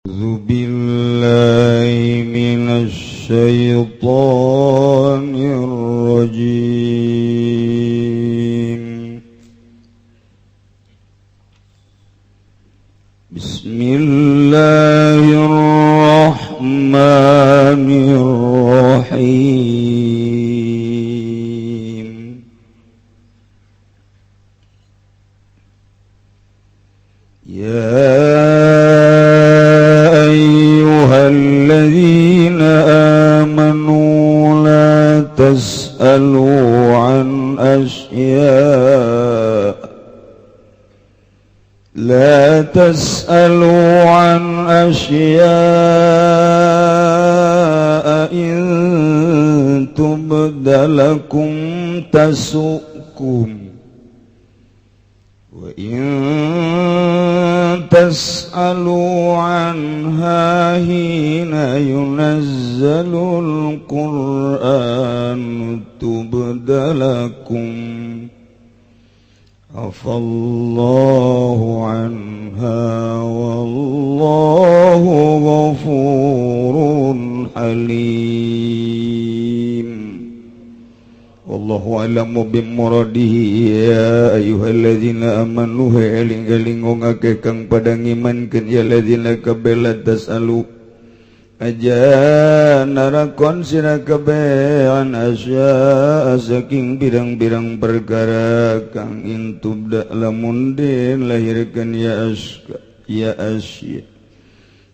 أعوذ بالله من الشيطان الرجيم. بسم الله الرحمن الرحيم. يا الذين آمنوا لا تسألوا عن أشياء إن تبد لكم تسؤكم وإن تسألوا عنها حين ينزل القرآن تبد لكم عفى الله عنها والله غفور حليم. Wallahu a'lamu bimuradihi. Ya ayyuhalladzina amanu eling-eling ngake kang padang imankeun ya ladzina kabeh tasalu aja narakon sira kabeh an asya saking birang-birang perkara kang intubda lamun den lahirkeun ya asya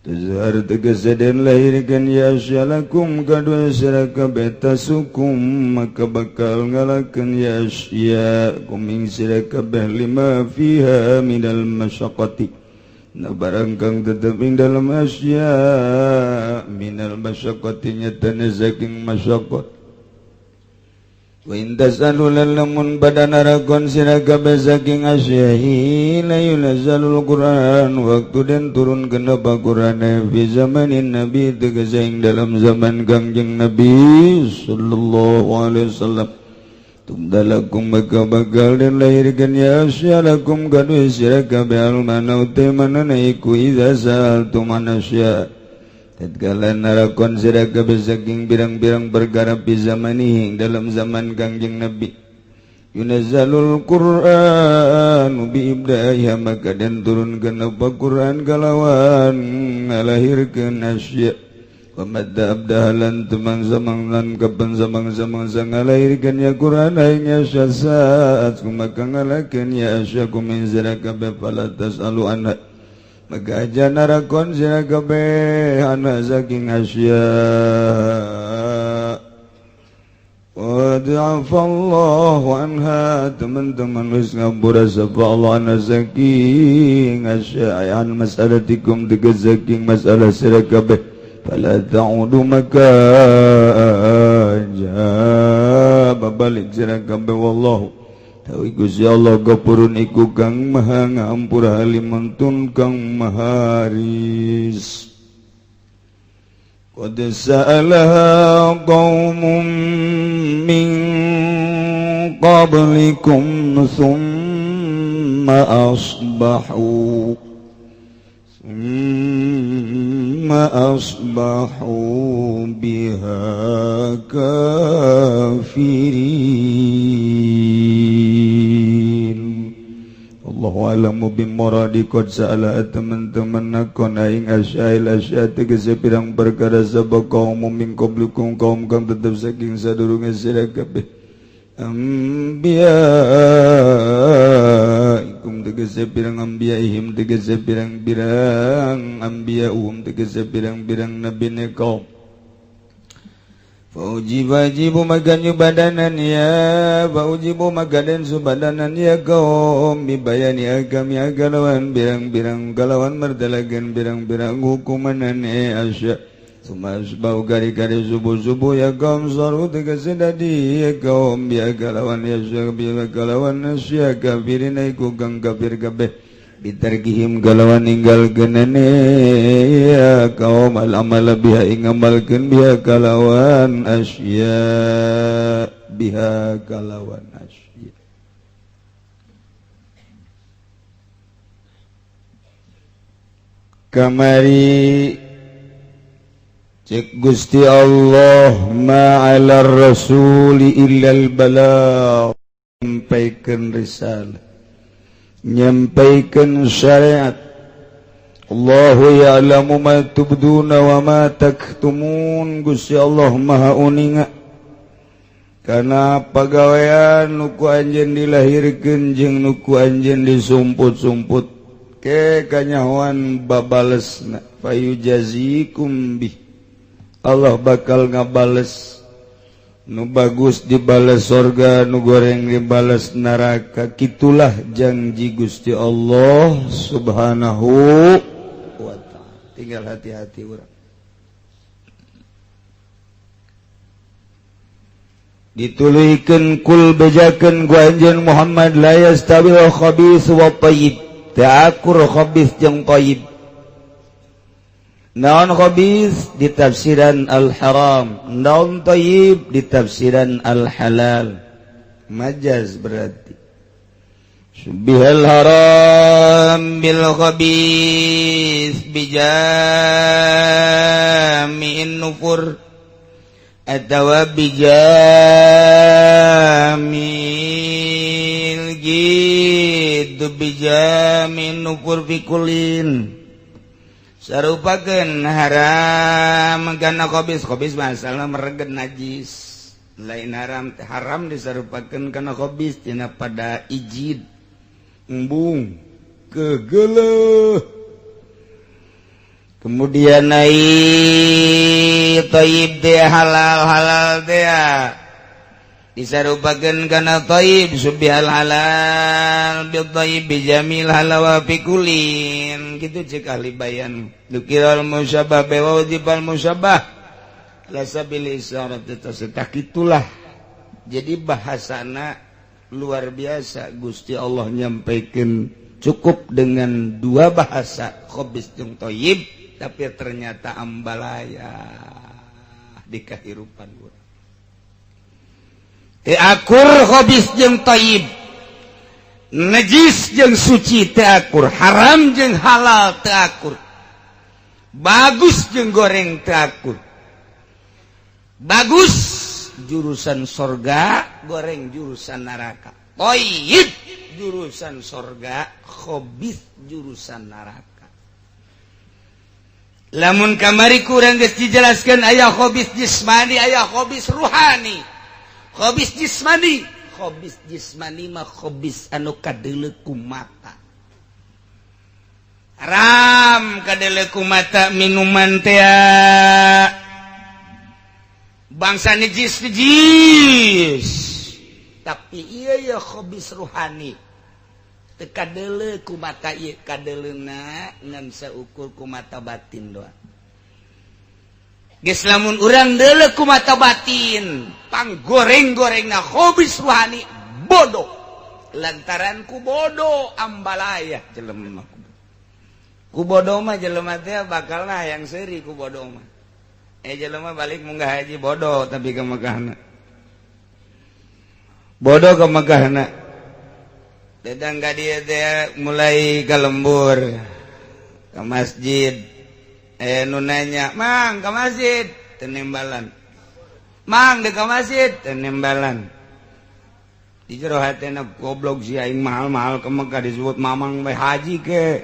tazhar tegese den lahirkeun ya asyalakum kadua sira kabeh tasukum maka bakal ngalakeun ya asya kuming sira kabeh lima fiha minal masyaqqati na barang kang tetep ing dalam asya minal masyaqqati nyatana saking masyaqqat. Wa intas alulan lamun badana rakon sira kabeh saking asyahi la yunazzalul Qur'an waktu den turun kenapa Qur'an fi zamanin Nabi tegese ing dalam zaman Kangjeng Nabi sallallahu alaihi wasallam tumdalakum maka bakal den lahirkeun ya asyalakum kadu sira kabeh almana utemana iku idza sa'altum anasya tatkala narakon sira kabeh saking birang-birang perkara fi zamanihi dalam zaman Kangjeng Nabi yunazzalul Qur'an bi ibdaiha maka den turunkeun apa Qur'an kalawan ngalahirkeun asya wa madda abdahalan temang-samang lan kapan samang-samang ngalahirkeun ya Qur'an ing asya saat maka ngalakeun ya asya kumin sira kabeh fala tasalu anha maka aja narakon sira kabeh ana saking asya wa da'afallahu anha teman-teman wis ngapura sapa Allah ana saking asya an masalatikum tegas saking masalah sira kabeh fala ta'udu maka aja babalik sira kabeh wallahu tawi Gusti Allah Ghafurun iku kang maha ngampura halimun tun kang maha haris. Qad sa'alaha qaumun min qablikum thumma asbahu biha kafirin. Allahu a'lamu bimuradi. Qad sa'ala teman-teman nakon aing asyail asya tegese pirang perkara sabab kaum min qablikum kaum kang tetep saking sadurunge sira kabeh anbiya ikum tegese pirang anbiya ihim tegese pirang-pirang anbiya tegese pirang-pirang nabine kaum Faujibu magan badanan ya Faujibu magadan subadanan ya kaum bibayani agami agalawan birang-birang galawan merdalagan birang-birang hukumanan asya sumasbau gari-gari subuh-subuh ya kaum saru tegese dadi ya kaum biagalawan ya biagalawan asya kafirin iku kang kafir kabeh bitarkihim galawan ninggal genane ya kaum al-amal biha ingamalkeun biha kalawan asya biha kalawan asya. kamari cek Gusti Allah ma'alar rasuli illal balagh, nyampaikan risalah, nyampaikan syariat. Allahu ya'lamu ma tubduna wa ma taktumun. Gusti Allah maha uninga kana pagawean nuku anjeun dilahirkeun jeung nuku anjeun disumput-sumput ke kanyahoan babalesna. Fayujazikum bih, Allah bakal ngabales. Nu bagus dibales surga, nu goreng dibales neraka. Kitulah janji Gusti Allah subhanahu wa ta'ala. Tinggal hati-hati urang. Dituluykeun kul bejakeun ku anjeun Muhammad, la yastawil khabith wa thayyib. Ta'akur khabith jeung thayyib. Naon khabith di tafsiran al-haram, naon thayyib di tafsiran al-halal. Majaz berarti. Subihal haram bil khabith bijami'in nufur atawa bijamil gitu bijamin nufur fikulin. Sarupakeun haram kana khabis. Khabis masalah mereget najis. Lain haram disarupakeun kana khabis tina pada ijid, embung, kegeuleuh. Kemudian thayyib teh halal teh disarupakeun kana thayyib. Subhal halal bil thayyib bijamil halawa fikulin. Gitu cek ahli bayan. Dukiral musyabah bewajibal musyabah lasabil isyarat tasatah. Itulah jadi bahasana luar biasa. Gusti Allah nyampaikan cukup dengan dua bahasa khabis jeung thayyib, tapi ternyata ambalaya di kehidupan gua. Akur khabis jeung thayyib, najis jeung suci teu akur, haram jeung halal teu akur, bagus jeung goreng teu akur. Bagus jurusan sorga, goreng jurusan neraka. Thayyib jurusan sorga, khabis jurusan neraka. Lamun kamari kurang geus dijelaskeun aya khabis jismani, aya khabis ruhani. Khabis jismani mah khabis anu kadeuleu ku mata. Haram kadeuleu ku mata minuman teh bangsa najis. Tapi ieu khabis ruhani teu kadeuleu ku mata ieu, kadeuleuna ngan saukur ku mata batin doang. Geus lamun urang deuleu ku mata batin, panggoreng-gorengna khabis ruhani, bodoh. Lantaran ku bodoh ambalaya jelema. Ku bodoh mah jelema teh bakalna hayang seuri ku bodoh mah. Jelema balik munggah haji bodoh tapi ke Mekahna. Bodoh ke Mekahna. Dedang ka dieu teh mulai ka lembur, ke masjid. Nu nanya, "Mang, ke masjid?" Tenembalan. "Mang, dek ke masjid?" Tenembalan. Di jero hatena goblok si aing mahal-mahal ke Mekah disebut mamang bae haji ke.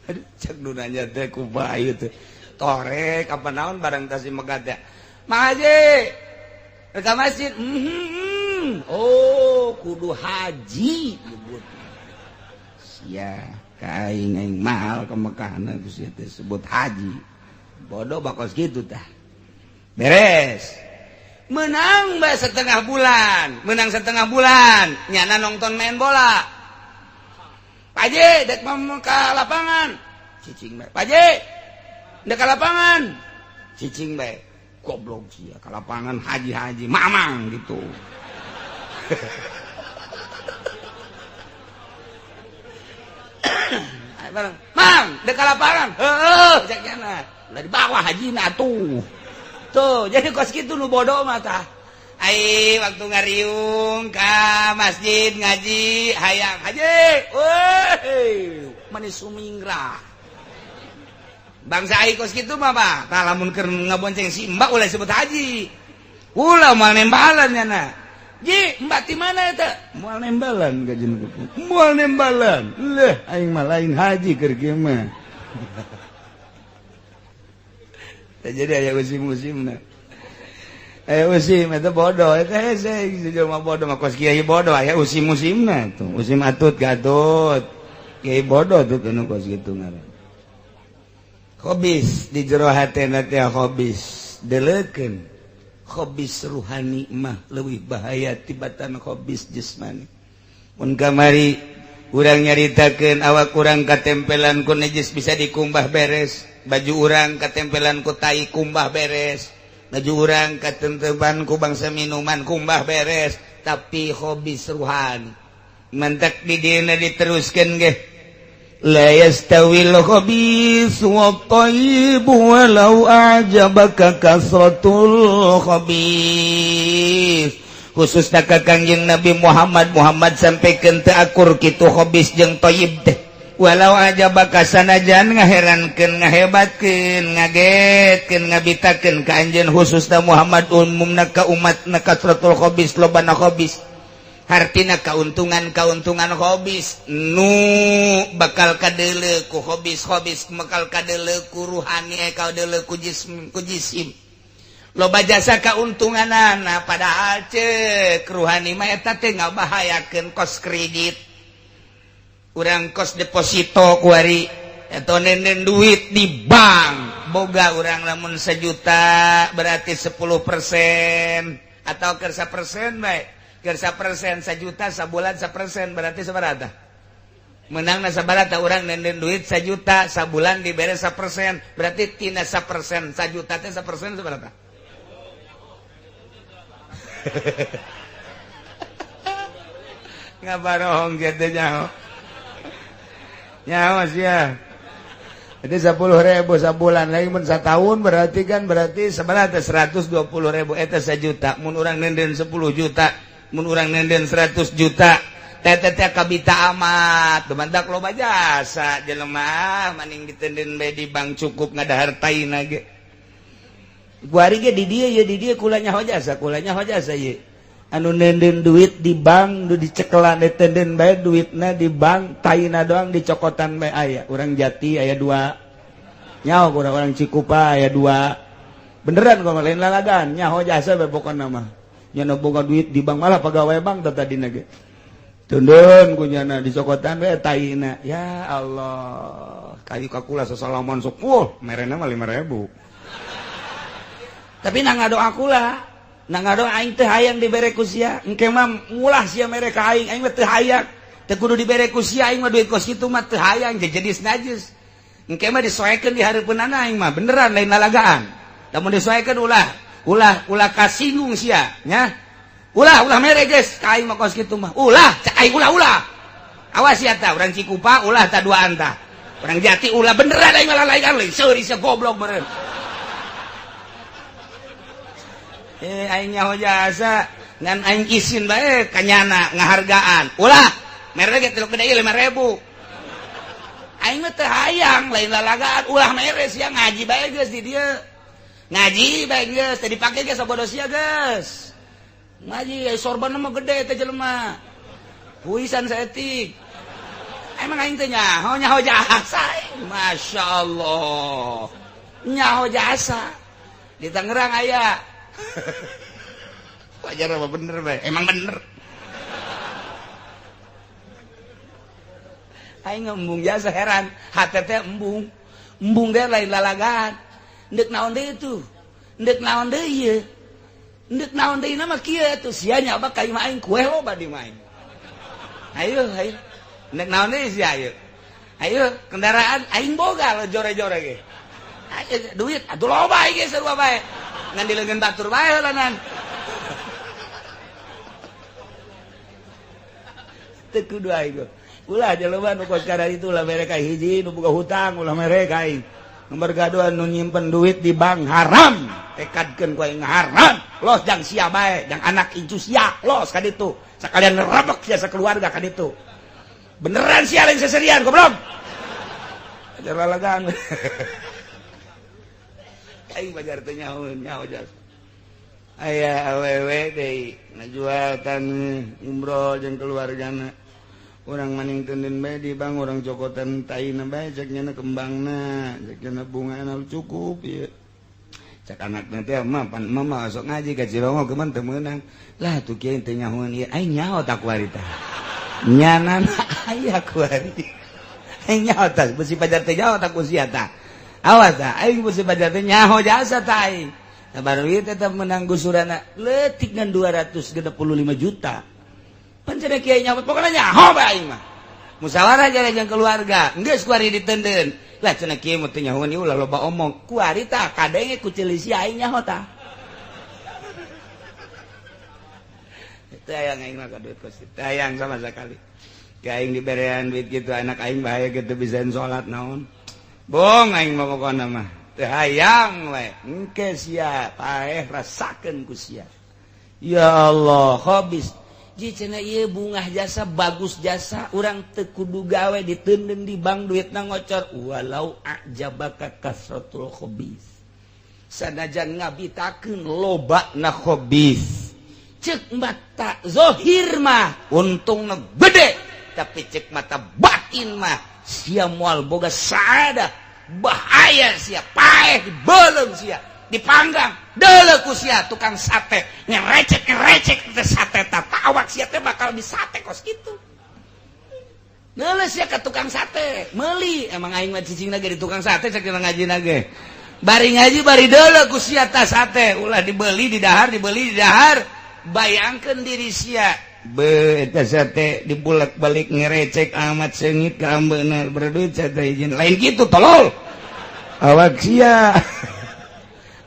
Aduh, cek nu nanya teh ku bae teh. Tore kapan naon barang tas di Mekah teh. "Mang Haji, dek ke masjid?" Oh, kudu haji nyebut. Ya, kaing mahal ke Mekah geus disebut haji. Bodoh bakos gitu tah. Beres. Menang bae setengah bulan, nyana nonton main bola. "Pak Haji, dek mau ke lapangan." Cicing bae. "Pak Haji, dek ke lapangan." Cicing bae. Goblok sia, ke lapangan haji-haji, mamang gitu. Bareng, "Mang, dek ke lapangan." "Heuh, cek cenah. Lah di bawah hajina atuh." Tuh, jadi kos kitu nu bodoh mah tah. Ai waktu ngariung ka masjid ngaji hayang haji woi manis sumingra bangsa ai kos kitu mah Pak tah lamun keur ngabonceng si mbak ulah sebut haji ulah moal nembalan nya ji mbak di mana eta moal nembalan gajeun moal nembalan leh aing mah lain haji keur kieu mah jadi aya musim-musimna usim itu bodoh itu hese jelema bodoh mah kos kiai bodoh aya usim-musimna tuh usim atut gatut kiai bodoh tuh anu kos kitu ngaran hobis di jero hatena teh hobis deleukeun hobis ruhani mah leuwih bahaya tibatan hobis jasmani mun kamari urang nyaritakeun awak urang katempelan ku najis bisa dikumbah beres baju urang katempelan ku tai kumbah beres baju urang katenteban ku bangsa minuman kumbah beres tapi hobis ruhani mantak di dina diteruskeun ge la yastawil khabis wa thayyib walau a'jabaka kasratul khabis khususna ka Kangjeng Nabi Muhammad sampaikeun teu akur kitu khabis jeung thayyib teh walau aja baka sanajan ngaherankeun ngahebatkeun ngagetkeun ngabitakeun ka anjeun khususna Muhammad umumna ka umatna kasratul khabis lobana khabis hartina kauntungan khabis nu bakal kadeuleu ku khabis bakal kadeuleu ku ruhani kadeuleu ku jisim loba jasa kauntunganana padahal ceuk ruhani mah eta teh ngabahayakeun kos kredit urang kos deposito kuari atau nenden duit di bank boga urang lamun 1 juta berarti 10% atau keur 1% bae keur 1% 1 juta sabulan 1% berarti sabaraha menangna sabaraha urang nenden duit 1 juta sabulan dibere 1% berarti tina 1% 1 juta teh 1% sabaraha ngabarohong gitu nyaho nyawa sih ya jadi 10.000 sabulan lagi mun satahun berarti sebenarnya 120.000 eta 1 juta mun urang nenden 10 juta mun urang nenden 100 juta teh kabita amat dumandak loba jasa jelema maning ditenden bae di bank cukup ngadahar taina ge guari ge di dieu kulanya hojasa ye anu nenden duit di bank nu dicekelan ditenden bae duitna di bank taina doang dicokotan bae aya urang Jati aya 2 nyaho urang Cikupa aya 2 beneran kok lain lalagan nyaho jasa bae pokona mah nya boga duit di bank malah pegawai bank tadina ge tundun kunyana dicokotan bae taina ya Allah kayu kakula sasalaman sok merena mah 5.000 tapi nang ngadoa kula nang ngadoa aing teh hayang dibere ku sia engke mah mulah sia mere ka aing mah teu hayang teu kudu dibere ku sia aing mah duit kos kitu mah teu hayang jejenis najis engke mah disoekeun di hareupeunana aing mah beneran lain lalagaan lamun disoekeun ulah kasinggung sia nya ulah mere geus ka aing mah kos kitu mah ulah cak aing ulah awas ya tah urang Cikupa ulah tah duaan tah urang Jati ulah beneran aing mah lalagaan leuy seuri sia goblok meureun aing nyaho jasa ngan aing izin bae kanyana ngahargaan ulah mere ge 3 gede 5.000 aing mah teu hayang lain lalagaan ulah mere sia ngaji bae geus di dieu ngaji bae geus teu dipake geus sabodo sia geus ngaji sorban mah gede teh jelema puisan saeutik emang aing teh nyaho jasa masyaallah nyaho jasa di Tangerang aya wajar apa bener bae emang bener aing embung jasa heran hate teh embung ge lain lalagaan deuk naon deui itu deuk naon deui ieu deuk naon deui mah kieu atuh sia nya abah ka imah aing kue loba di main ayo deuk naon deui sia ayo kendaraan aing boga lo jore-jore ge duit atuh loba ge sarua bae ngan dileungeun batur bae heulanan teu kudu aing ulah jelema nu kos kada itu ulah mere ka hiji nu boga hutang ulah mere ka aing nomor gaduh anu nyimpen duit di bank haram tekadkeun ku aing haram los jang sia bae jang anak incu sia los ka ditu sakalian rebek sia sakeluarga ka ditu beneran sia lain seserian goblok ajar lalagan aing bajar teh nyaho jas aya awewe deui ngajual tan umroh jeung keluargana urang maning teuneun bae di bang urang cokotan taina bae cek nyana kembangna cek nyana bungana cukup ieu cek anakna teh mama sok ngaji ka Cirongo keuman teu meunang lah tuh kieu teh nyahoan ieu aing nyaho tak kuari teh nyanana aya kuari aing nyaho tah beusi pajar teh nyaho tak ku sia tah awas tah aing beusi pajar teh nyaho jasa tah aing baru ieu tetep menang gusurana leutik ngan 265 juta. Pancen kiai nyaho pokona nyaho bae aing mah. Musyawarah jare jeung keluarga, geus kuari diteundeun. Lah cenah kiai mah teu nyahoan ieu ulah loba omong. Kuari tah kadenge ku ceulisi aing nyaho tah. Teu aya aing mah ka duit kos. Teu aya sama sekali. Ki aing diberean duit kitu anak aing bahaya kitu bisa salat naon. Bong aing mah pokona mah. Hayang we engke sia paeh rasakeun ku sia ya Allah hobis ji cenah ieu bungah jasa bagus jasa urang teu kudu gawe diteundeun di bank duitna ngocor walau ajabaka kasratul hobis sanajan ngabitakeun lobana hobis ceuk mata zahir mah untungna gede tapi ceuk mata batin mah sia moal boga saada bahaya sia paeh dibeuleung sia dipanggang deuleu ku sia tukang sate ngerecek teh sate tah awak sia teh bakal disate kos kitu deuleu sia ka tukang sate meuli emang aing mah cicingna ge di tukang sate cek dina ngajina ge bari ngaji bari deuleu ku sia tah sate ulah dibeli di dahar bayangkeun diri sia be eta sate dibulak-balik ngerecek amat seungit ka ambeuna berduit sate izin lain kitu tolol awak sia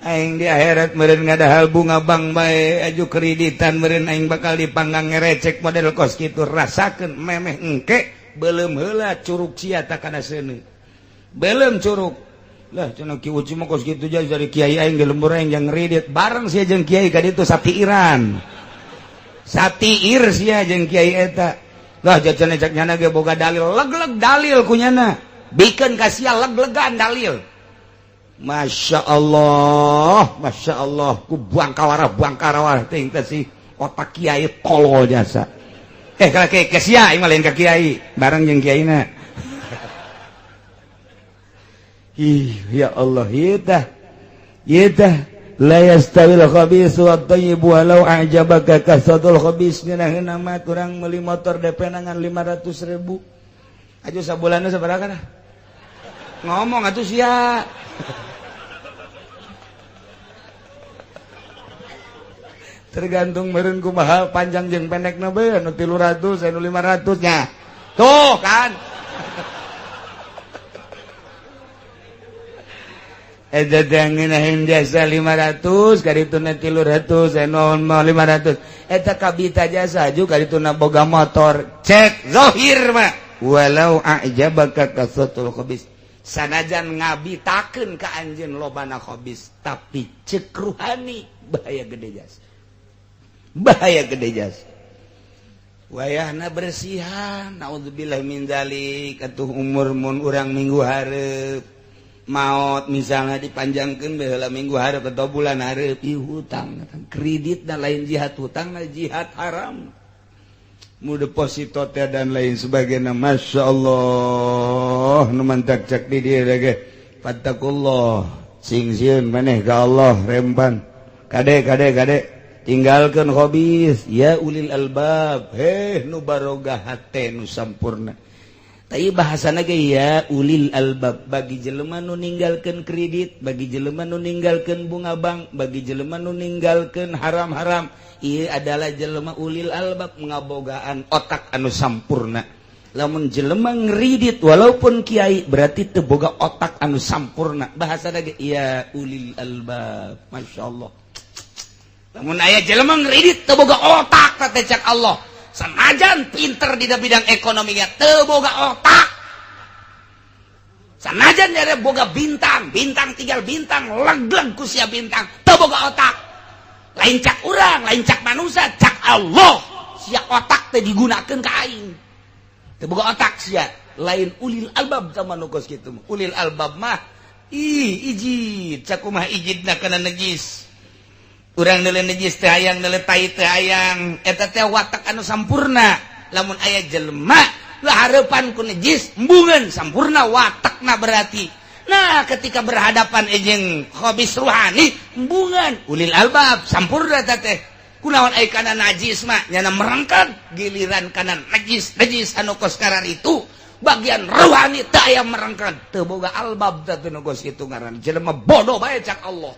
aing di akhirat meureun ngadahal bunga bank bae aju kreditan meureun aing bakal dipanggang ngerecek model kos kitu rasakeun memeh engke beuleum heula curug sia tah kana seuneu beuleum curug lah cenah Ki Uci mah kos kitu jadi dari kiai aing di lembur aing yang ngredit bareng sia jeung kiai ka ditu satiir sia jeung kiai eta lah jajan cek nyana ge boga dalil leg-leg dalil kunyana bikeun ka sia leg-legan dalil Masya Allah ku buangkawarah ting teh si otak kiai tolol jasa kalau ke sia ieu mah lain ka kiai bareng jeung kiaina ya Allah ieu tah la yastawil khabis wa thayyib walau a'jabaka kasadul khabis ngeunah mah kurang meuli motor DP nangan 500.000 aju sabulanna sabaraha kana ngomong atuh sia tergantung meureun kumaha panjang jeung pendekna bae anu 300 anu 500 nya tuh kan eta teh ngeunaheun jasa 500 karituna 300 anu 500 eta kabita jasa aju karituna boga motor cek zahir mah walau a'jabaka kasatul khabis sanajan ngabitakeun ka anjeun lobana khabis tapi ceuk ruhani bahaya gede jas wayahna bersihan naudzubillah min dzalik atuh umur mun urang minggu hareup maot misalnya dipanjangkeun bae heula minggu hareup atau bulan hareup ieu hutang kreditna lain jihad hutangna jihad haram mu deposito teh dan lain sebagainya Masya Allah nu mantak cek di dieu ge fattakullah sing sieun maneh ka Allah rempan kade tinggalkan hobis ya ulil albab nu barogah hate nu sampurna tapi bahasana ge ya ulil albab bagi jelema nu ninggalkeun kredit bagi jelema nu ninggalkeun bunga bank bagi jelema nu ninggalkeun haram-haram ieu adalah jelema ulil albab ngabogaan otak anu sampurna lamun jelema ngridit walaupun kiai berarti teu boga otak anu sampurna bahasana ge ya ulil albab masyaallah lamun aya jelema ngredit teu boga otak teh cek Allah sanajan pinter di bidang ekonominya teu boga otak sanajan nyare boga bintang tinggal bintang leg-leg ku sia bintang teu boga otak lain cak urang lain cak manusia cak Allah sia otak teh digunakeun ka aing teu boga otak sia lain ulil albab zaman nu geus kitu ulil albab mah ijid cak kumaha ijidna kana najis urang neuleuh najis teh hayang neuleuh tai teh hayang eta teh watak anu sampurna lamun aya jelema lah harapan ku najis embungan sampurna watakna berarti nah ketika berhadapan jeung khabis ruhani embungan ulil albab sampurna teh kunaon aya kana najis mah nyana merengkad giliran kana najis anu kos karar itu bagian ruhani teu aya merengkad teu boga albab teh nu kos kitu ngaran jelema bodoh bae cak Allah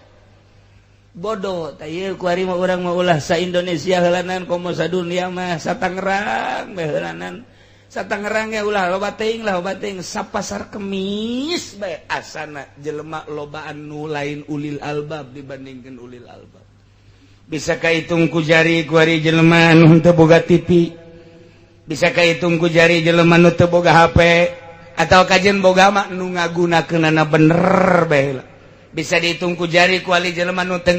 bodoh tah ieu ku ari mah urang mah ulah sa Indonesia heulanan komo sadunia mah Satangerang bae heulanan Satangerang ya ulah loba teuing sapasar kemis bae asana jelema lobaan nu lain ulil albab dibandingkeun ulil albab bisa kahitung ku jari ku ari jelema nu teu boga TV bisa kahitung ku jari jelema nu teu boga HP atau kajen boga mah nu ngagunakeunana bener bae bisa dihitung ku jari ku ali jelema nu teu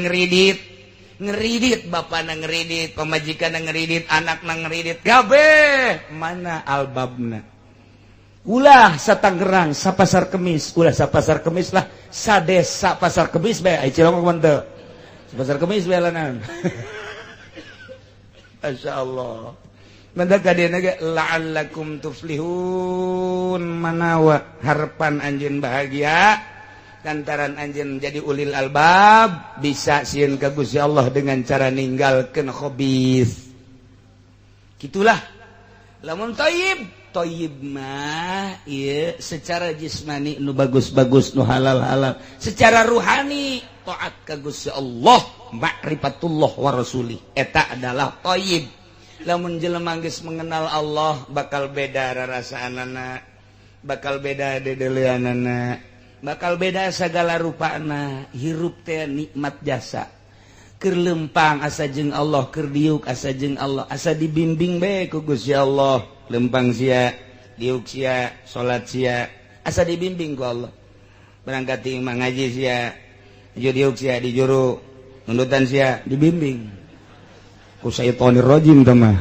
ngeridit bapana ngeridit pamajikanna ngeridit anakna ngeridit kabeh mana albabna ulah Satangerang sapasar kemis lah sadesa pasar kemis bae ai cilongok mah teu pasar kemis bae lanan masyaallah manda kadena ge la'allakum tuflihun manawa harapan anjeun bahagia lantaran anjeun jadi ulil albab bisa sieun ka Gusti Allah dengan cara ninggalkeun khabith gitulah lamun thayyib mah ieu secara jismani nu bagus-bagus nu halal-halal secara ruhani taat ka Gusti Allah ma'rifatullah wa rasulih eta adalah thayyib lamun jelema geus mengenal Allah bakal beda rarasaanana bakal beda dedeleuanana bakal beda segala rupana hirup teh nikmat jasa keur lempang asa jeung Allah keur diuk asa jeung Allah asa dibimbing bae ku Gusti Allah lempang sia diuk sia salat sia asa dibimbing ku Allah berangkat ti imah ngaji sia diuk sia dijuru nundutan sia dibimbing ku syaitonir rajim teh mah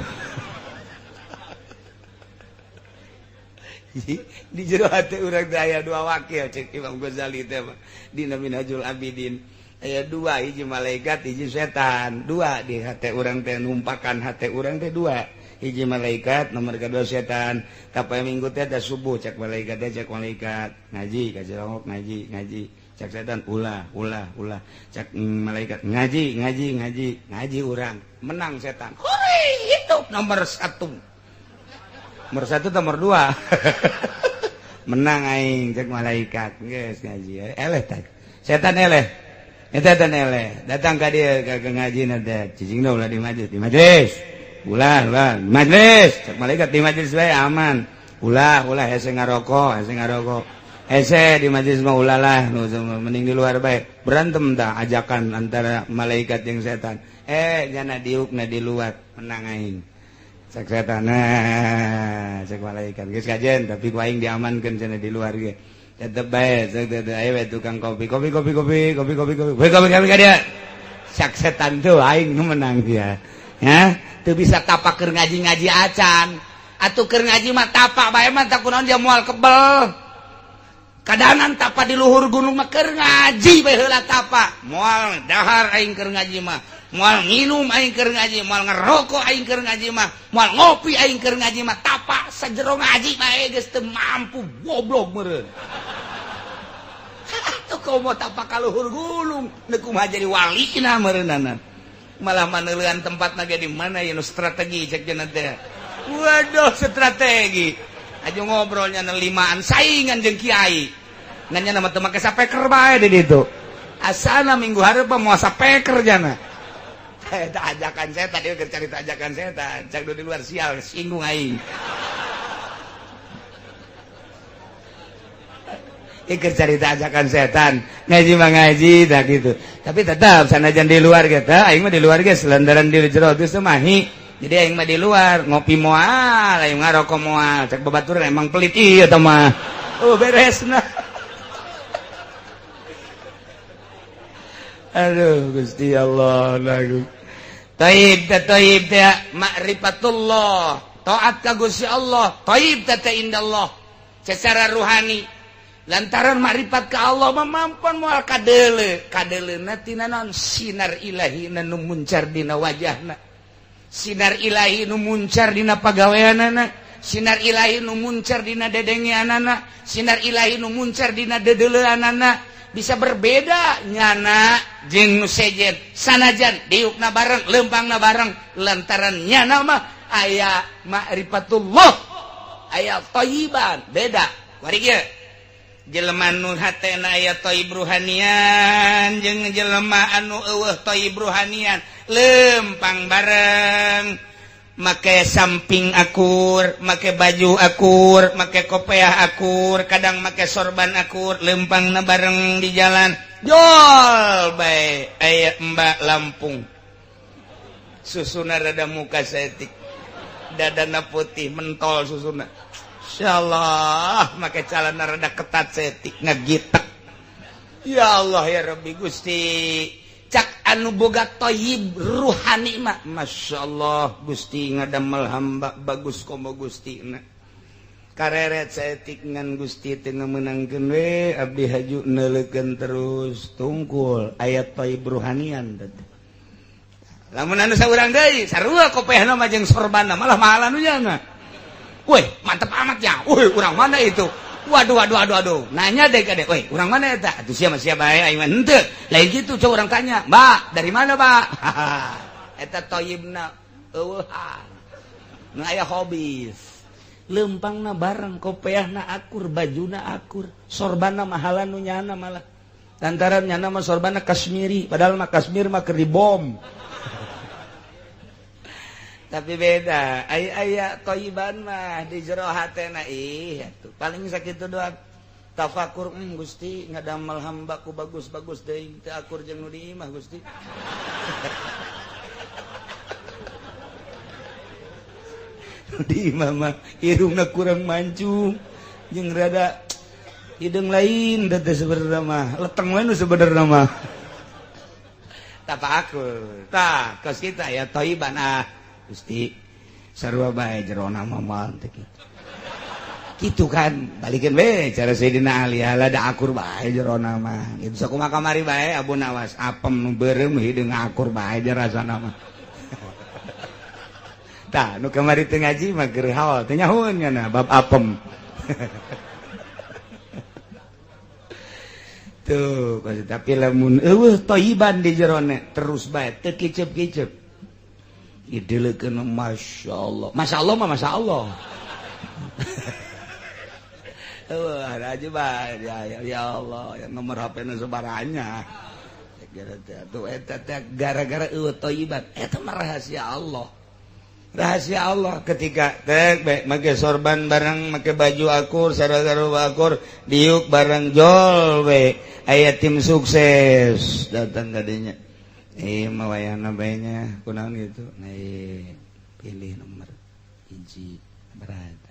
di jero hati urang teh aya dua wakil cek Imam Ghazali teh mah dina Minhajul Abidin aya dua hiji malaikat hiji setan dua di hati urang teh numpakan hati urang teh dua hiji malaikat nomor kedua setan kapoe minggu teh da subuh cek malaikat teh cek malaikat ngaji ka cilongok ngaji cek setan ulah cek malaikat ngaji urang menang setan hore hidup nomor 1 nomor 1 nomor 2 menang aing cek malaikat geus ngaji eleh tah setan eleh datang ka dieu ka ngajina teh cicingna ulah di majelis ulah di majelis cek malaikat di majelis bae aman ulah hese ngarokok hese di majelis mah ulah lah mending di luar bae berantem tah ajakan antara malaikat jeung setan nyana diukna di luar menang aing cek setan cek malaikat geus kajen tapi ku aing diamankeun cenah di luar ge tetep bae cek aya we tukang kopi ka dia cek setan tuh aing nu menang dia ya teu bisa tapak keur ngaji acan atuh keur ngaji mah tapak bae mah tak kunaon dia moal kebel kadanan tapak di luhur gunung mah keur ngaji bae heula tapak moal dahar aing keur ngaji mah moal nginum aing keur ngaji moal ngerokok aing keur ngaji mah moal ngopi aing keur ngaji mah tapak sajero ngaji bae geus teu mampu goblok meureun atuh komo tapak ka luhur gunung nu kumaha jadi walina meureunana malah maneuleun tempatna ge di mana ya nu strategi cek cenah teh waduh strategi aju ngobrolnya limaan saingan jeung kiai nganya nama teu make sapeker bae di ditu asana minggu hareup moal sapeker jana eta ajakan setan dia keur carita ajakan setan cak di luar sial singgung aing keur carita ajakan setan ngaji mah ngaji tah gitu tapi tetap sanajan di luar ge teh aing mah di luar ge selendaran di jero teh semahi jadi aing mah di luar ngopi moal aing ngarokok moal cek babaturan emang pelit ieu tah mah beresna Aduh Gusti Allah lagu taib teh ma'rifatullah taat ka Gusti Allah taib teh indallah secara ruhani lantaran ma'rifat ka Allah mamampan moal kadeleuna tina naon sinar ilahi nu muncar dina wajahna sinar ilahi nu muncar dina pagaweanana sinar ilahi nu muncar dina dedengeanana sinar ilahi nu muncar dina dedeleuanana bisa berbeda nyana jeung nu sejen sanajan diukna bareng lempangna bareng lantaran nyana mah aya ma'rifatullah aya thayyiban beda kuari kieu jelema nu hatena aya thayyib ruhanian jeung jelema anu eueuh thayyib ruhanian lempang bareng make samping akur, make baju akur, make kopiah akur, kadang make sorban akur, lempangna bareng di jalan. Jol bae aya Mbak Lampung. Susuna rada muka setik. Dadana putih mentol susuna. Insyaallah make calana rada ketat setik ngagitek. Ya Allah ya Rabbi Gusti. Cak anu boga thayyib ruhani mah masyaallah Gusti ngadamel hamba bagus komo Gustina kareret saeutik ngan Gusti teu ngeumeunangkeun we abdi haju neuleukeun terus tungkul aya thayyib ruhanian teh lamun anu saurang deui sarua kopiahna mah jeung sorbanna malah mahal anu nya weh mantep amat ya weh urang mana itu Waduh. Nanya deh kadek, woi, orang mana eta? Atuh siapa bae aing mah henteu. Lain gitu coba orang tanya, "Mbak, dari mana, Mbak?" Eta thayyibna eueuhan. Nu aya hobis. Lempangna bareng, kopiahna akur, bajuna akur, sorbanna mahalan nu nyana malah. Lantaran nyana mah sorbanna Kashmiri, padahal mah Kashmir mah keur dibom. Tapi beda aya thayyiban mah di jero hatena atuh paling sakitu doang tafakur Gusti ngadamel hambaku bagus-bagus deui teu akur jeung nu di imah Gusti di imah mah irungna kurang mancung jeung rada hideung lain teh sebenarnya mah leteng we nu sebenarnya mah tafakur tah kos kita ya thayyiban Gusti sarua bae jerona mah teh kitu kan balikeun we cara Sayyidina Ali da akur bae jerona mah kitu sakumaha kamari bae Abu Nawas apem nu beureum hideung akur bae je rasana mah tah nu kamari teu ngaji mah keur haol teu nyahoeun nya bab apem tuh tapi lamun eueuh thayyiban di jerona terus bae teu kicep-kicep idelekeun masyaallah mah masyaallah aja bah ya Allah yang nomor HP-na sebaranya gara-gara eueuh thayyiban eta mah rahasia Allah ketika make sorban bareng make baju akur sarua akur diuk bareng jol we aya tim sukses datang kadinya mawayana baiknya kunaon gitu pilih nomor hiji berapa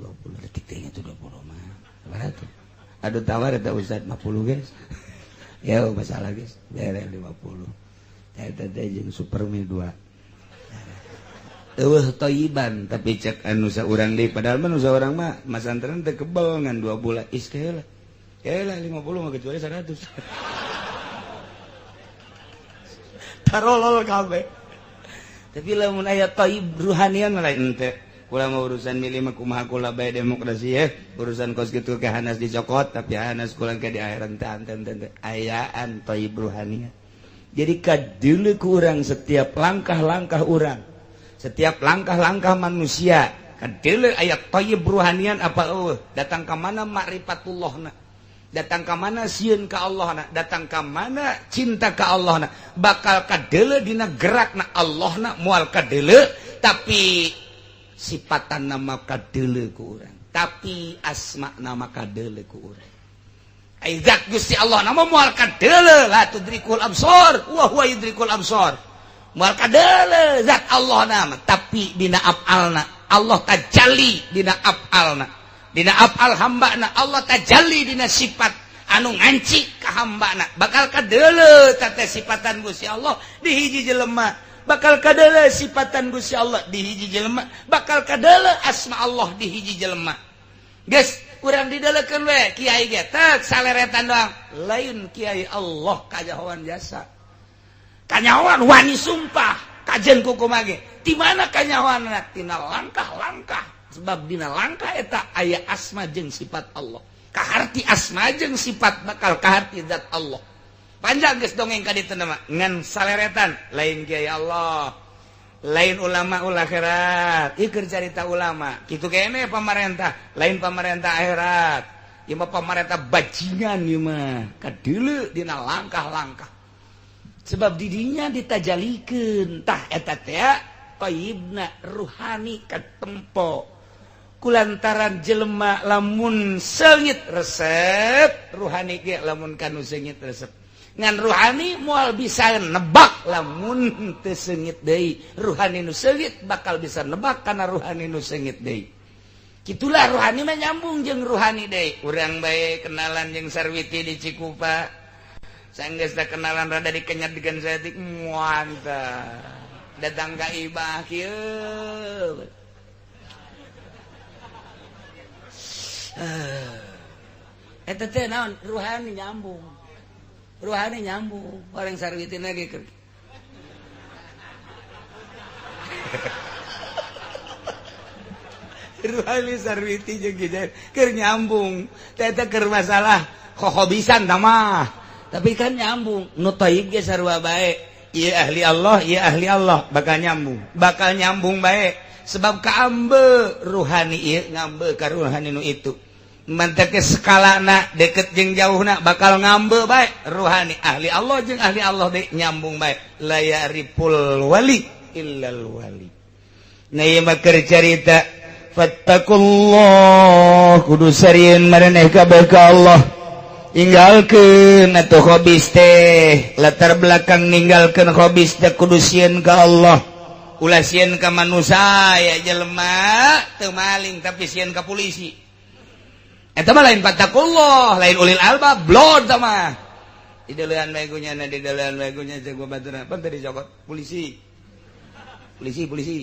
20 detik teh itu 20 mah berapa aduh tawar eta Ustaz 50 guys ya masalah guys bere 50 eta teh jeung Supermi 2 eueuh thayyiban tapi cek anu saurang deui padahal mah nu saurang mah masantren teh kebel ngan 2 bulan iskela 50 mah kecuali 100 tarolol kabeh tapi lamun aya thayyib ruhanian lain teh kula mah urusan milih mah kumaha kula bae demokrasi ya urusan kos kitu ke hanas dicokot tapi hanas kula ke di akhirat teh ayaan thayyib ruhanian jadi kadeuleu ku urang setiap langkah-langkah urang setiap langkah-langkah manusia kadeuleu aya thayyib ruhanian apa datang ka mana ma'rifatullahna datang ke mana sieun ka Allahna datang ke mana cinta ka Allahna bakal kadeuleu dina gerakna Allahna moal kadeuleu tapi sifatan nama kadeuleu ku urang tapi asma nama kadeuleu ku urang aizat Gusti Allah nama moal kadeuleu la tudrikul absar wa huwa yudrikul absar moal kadeuleu zat Allah nama tapi dina af'alna Allah tajalli dina af'alna dina af'al hambana Allah tajalli dina sifat anu nganci ka hambana bakal kadeule tata sifatan Gusti Allah di hiji jelema bakal kadeule sifatan Gusti Allah di hiji jelema bakal kadeule asma Allah di hiji jelema geus urang didelekeun we kiai ge teu saleretan doang lain kiai Allah kajahoan jasa kanyahoan wani sumpah kajen kukumaha ge di mana kanyahoanna tina langkah-langkah sebab dina langkah eta aya asma jeung sifat Allah kaharti asma jeung sifat bakal kaharti zat Allah panjang geus dongeng ka ditu mah ngan saleretan lain kiai Allah lain ulama ul akhirat ieu keur carita ulama kitu kene pamarentah lain pamarentah akhirat ieu mah pamarentah bajingan ieu mah kadeuleu dina langkah-langkah sebab didinya ditajalikeun tah eta teh qaibna ruhani katempo kulantaran jelema lamun seungit resep ruhani ge lamun kanu seungit resep ngan ruhani moal bisa nebak lamun teu seungit deui ruhani nu seungit bakal bisa nebak kana ruhani nu seungit deui kitulah ruhani mah nyambung jeung ruhani deui urang bae kenalan jeung Sarwiti di Cikupa sanggeus da kenalan rada dikenyatkeun saeutik muantah datang ka ibah kieu eta teh naon ruhani nyambung orang Sarwiti lagi keur ruhani Sarwiti jeung kieu keur nyambung eta keur masalah khobisan tah mah tapi kan nyambung nu thayyib ge sarua bae ieu ahli Allah bakal nyambung bae sebab kaambe ruhani ieu ngambe ka ruhani nu itu mantep ke skalana deket jeung jauhna bakal ngambe bae ruhani ahli Allah jeung ahli Allah de nyambung bae la yariful wali illal wali nah ieu mah keur carita fattaqullah kudu sarieun maraneh kabeh ka Allah ninggalkeun atuh hobis teh latar belakang ninggalkeun hobis teh kudu sieun ka Allah ulah sieun ka manusia ya jelema teu maling tapi sieun ka polisi eta mah lain fattaqullah lain ulil albab blod tah mah dideulean wae gunyana jeung baturna pan tadi cokot polisi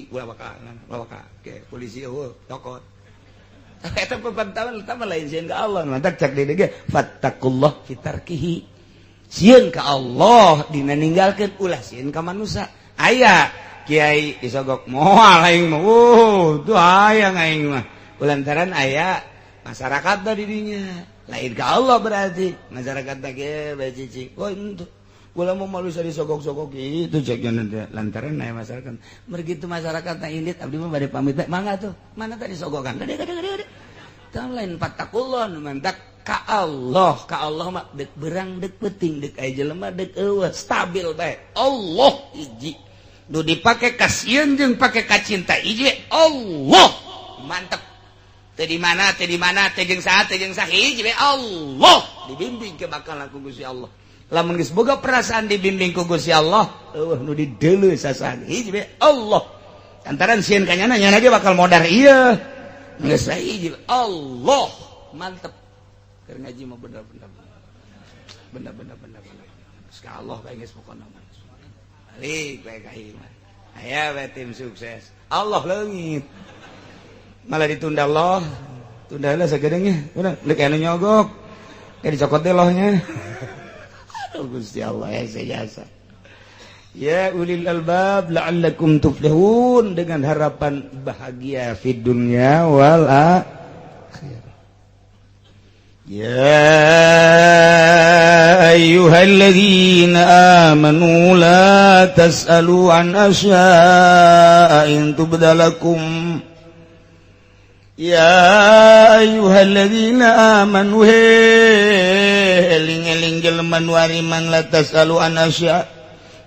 ulah baka ke polisi eueuh cokot eta pepantalan tama lain sieun ka Allah mantap cak deui ge fattaqullah fi tarkihi sieun ka Allah dina ninggalkeun ulah sieun ka manusia aya kiai disogok moal aing mah tuh aya aing mah kulantaran aya masyarakat da didinya lain ka Allah berarti masyarakat da ge bacicing oh itu ulah mau malu sari sogok-sogok itu ceknya nanti lantaran aya masyarakat mergitu masyarakat na indit abdi mah bade pamit mangga tuh mana tadi sogokan gede tah lain fattaqullah nu mantak ka Allah mah dek berang dek penting dek aya jelema dek eueuh stabil bae Allah hiji nu dipake kasieun jeung pake kacinta hiji Allah mantep teu di mana teu jeung saha hiji bae Allah dibimbing ke bakal ku Gusti Allah lamun geus boga perasaan dibimbing ku Gusti Allah eueuh nu dideuleu sasaha hiji bae Allah antaran sieun ka nyana ge bakal modar ieu geus hiji Allah mantep keur ngaji mah bener-bener ska Allah bae geus pokona balik bae ka ieu aya bae tim sukses Allah leungit malah ditunda Allah tunda lah sagedengnya urang deuk anu nyogok dicokot teh lohnya Gusti Allah ya sejasa ya ulil albab la'allakum tuflihun dengan harapan bahagia fid dunya wal akhirah ya ayyuhalladzina amanu la tas'alu an asya'a in tubdalakum ya ayyuhalladzina amanu eling-eling jelema nu ariman la tasalu an asya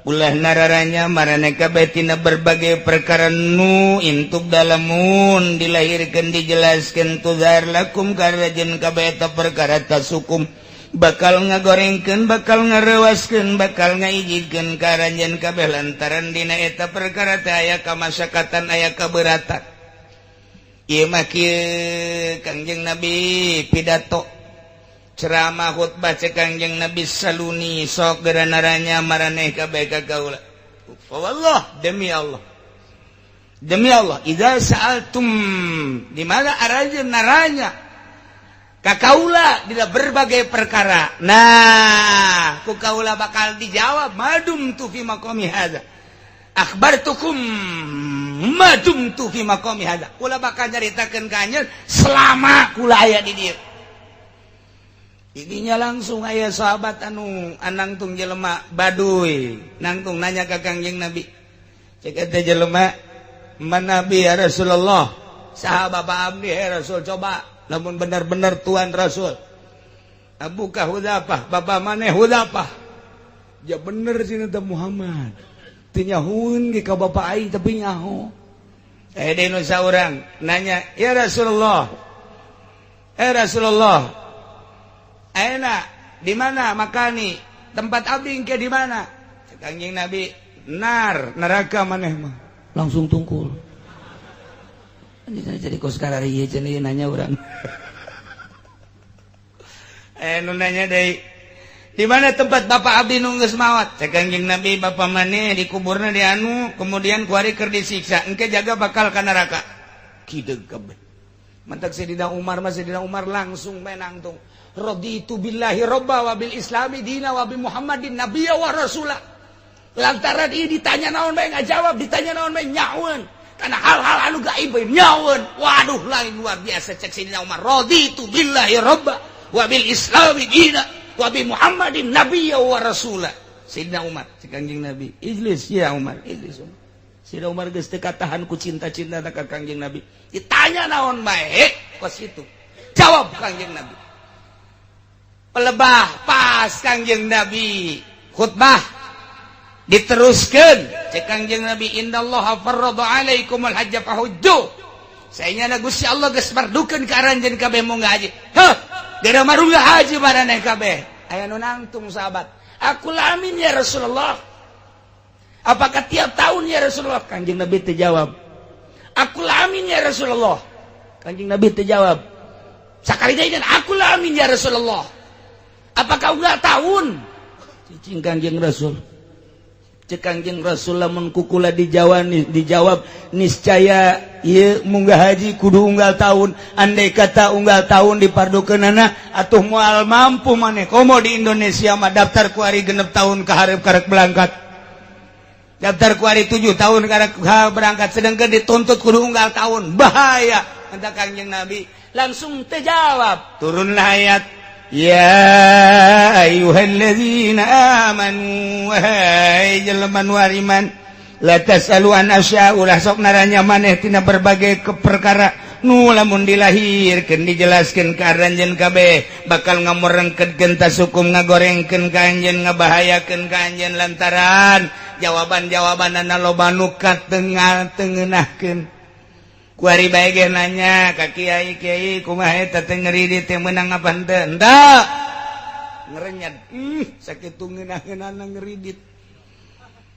ulah nararanya maraneh kabeh tina berbagai perkara nu intub dalamun dilahirkeun dijelaskeun tuzar lakum karajen kabeh eta perkara tasukum bakal ngagorengkeun bakal ngarewaskeun bakal ngaijikeun karajen kabeh lantaran dina eta perkara teh aya kamasyakatan aya kabeuratan ieu mah kieu Kangjeng Nabi pidato ceramah khutbah cek Kangjeng Nabi saluni sok geranaranya maraneh kabeh ka kaula. Wallah demi Allah idza sa'altum di mana arajeun naranya ka kaula dina berbagai perkara. Nah, ku kaula bakal dijawab madum tu fi maqami hadza. Akhbartukum madum tu fi maqami hadza. Kula bakal nyaritakeun ka anjeun selama kula aya di dieu. Idinya langsung aya sahabat anu nangtung jelema baduy, nangtung nanya ka Kangjeng Nabi. Cek eta jelema, "Man Nabi ya Rasulullah?" "Saha Bapak abdi ya Rasul, coba lamun bener-bener Tuan Rasul." "Abuka Hudzafah, Bapak maneh Hudzafah." "Ya bener cenah teh Muhammad. Teu nyahueun ge ka Bapak aing tapi nyaho." Denu saurang nanya, "Ya Rasulullah. Rasulullah, ayeuna di mana makani? Tempat abdi engke di mana?" Kangjeng Nabi, neraka maneh mah." Langsung tungkul. Jadi kos sekarang ieu cenah nanya urang. Nu nanya deui, "Di mana tempat Bapak abdi nu geus maot?" Kangjeng Nabi, "Bapak maneh di kuburna di anu, kemudian kuari keur disiksa, engke jaga bakal ka neraka." Kideug kabeh. Mantak Sayyidina Umar langsung menangtung. "Raditu billahi robba wa bil islami dina wa bi Muhammadin nabiyya wa rasula." Lantaran ieu ditanya naon bae ngajawab, ditanya naon bae nyaeun. Karena hal-hal anu gaib bae nyaeun. Waduh lain luar biasa cek Sayyidina Umar. "Raditu billahi robba wa bil islami dina wa bi Muhammadin nabiyya wa rasula." Sayyidina Umar cek Kangjeng Nabi, "Ijlis ya Umar, ijlis." Sayyidina Umar geus teu katahan ku cinta-cinta ka Kangjeng Nabi. Ditanya naon bae kos itu. Jawab Kangjeng Nabi. Pelebah pas Kangjeng Nabi khutbah diteruskan cek Kangjeng Nabi, "Innallaha farrada alaikumul hajja fahujju." Saenyana Gusti Allah geus mardukeun ka aranjeun kabeh mung haji. Heuh, gara marungga haji maraneh kabeh. Aya nu nangtung sahabat, "Aku lamin ya Rasulullah. Apakah tiap tahun ya Rasulullah?" Kangjeng Nabi teu jawab. "Aku lamin ya Rasulullah." Kangjeng Nabi teu jawab. Sakali deui, "Aku lamin ya Rasulullah. Apakah ulah tahun?" Cicing Kangjeng Rasul. Cek Kangjeng Rasul lamun kukula dijawab niscaya ieu munggah haji kudu unggal tahun. Andai kata unggal tahun dipardukeunana atuh moal mampu maneh komo di Indonesia mah daftar ku ari 6 tahun ka hareup karek berangkat. Daftar ku ari 7 tahun karek berangkat sedengkeun dituntut kudu unggal tahun. Bahaya. Kata Kangjeng Nabi langsung teu jawab. Turunlah ayat, "Ya ayyuhalladzina amanu wahai jelema nu ariman la tasalu an asya ulah sok naranya maneh tina berbagai perkara nu lamun dilahirkeun dijelaskeun ka aranjeun kabeh bakal ngamurengkeun tasukum ngagorengkeun ka anjeun ngabahayakeun ka anjeun lantaran jawaban-jawabanana loba nu katengenahkeun." Kuari bae ge nanya ka kiai kumaha eta teh ngeridit teh meunang apa henteu? Henteu. Ngerenyad. Sakitu ngeunah-ngeunahna ngeridit.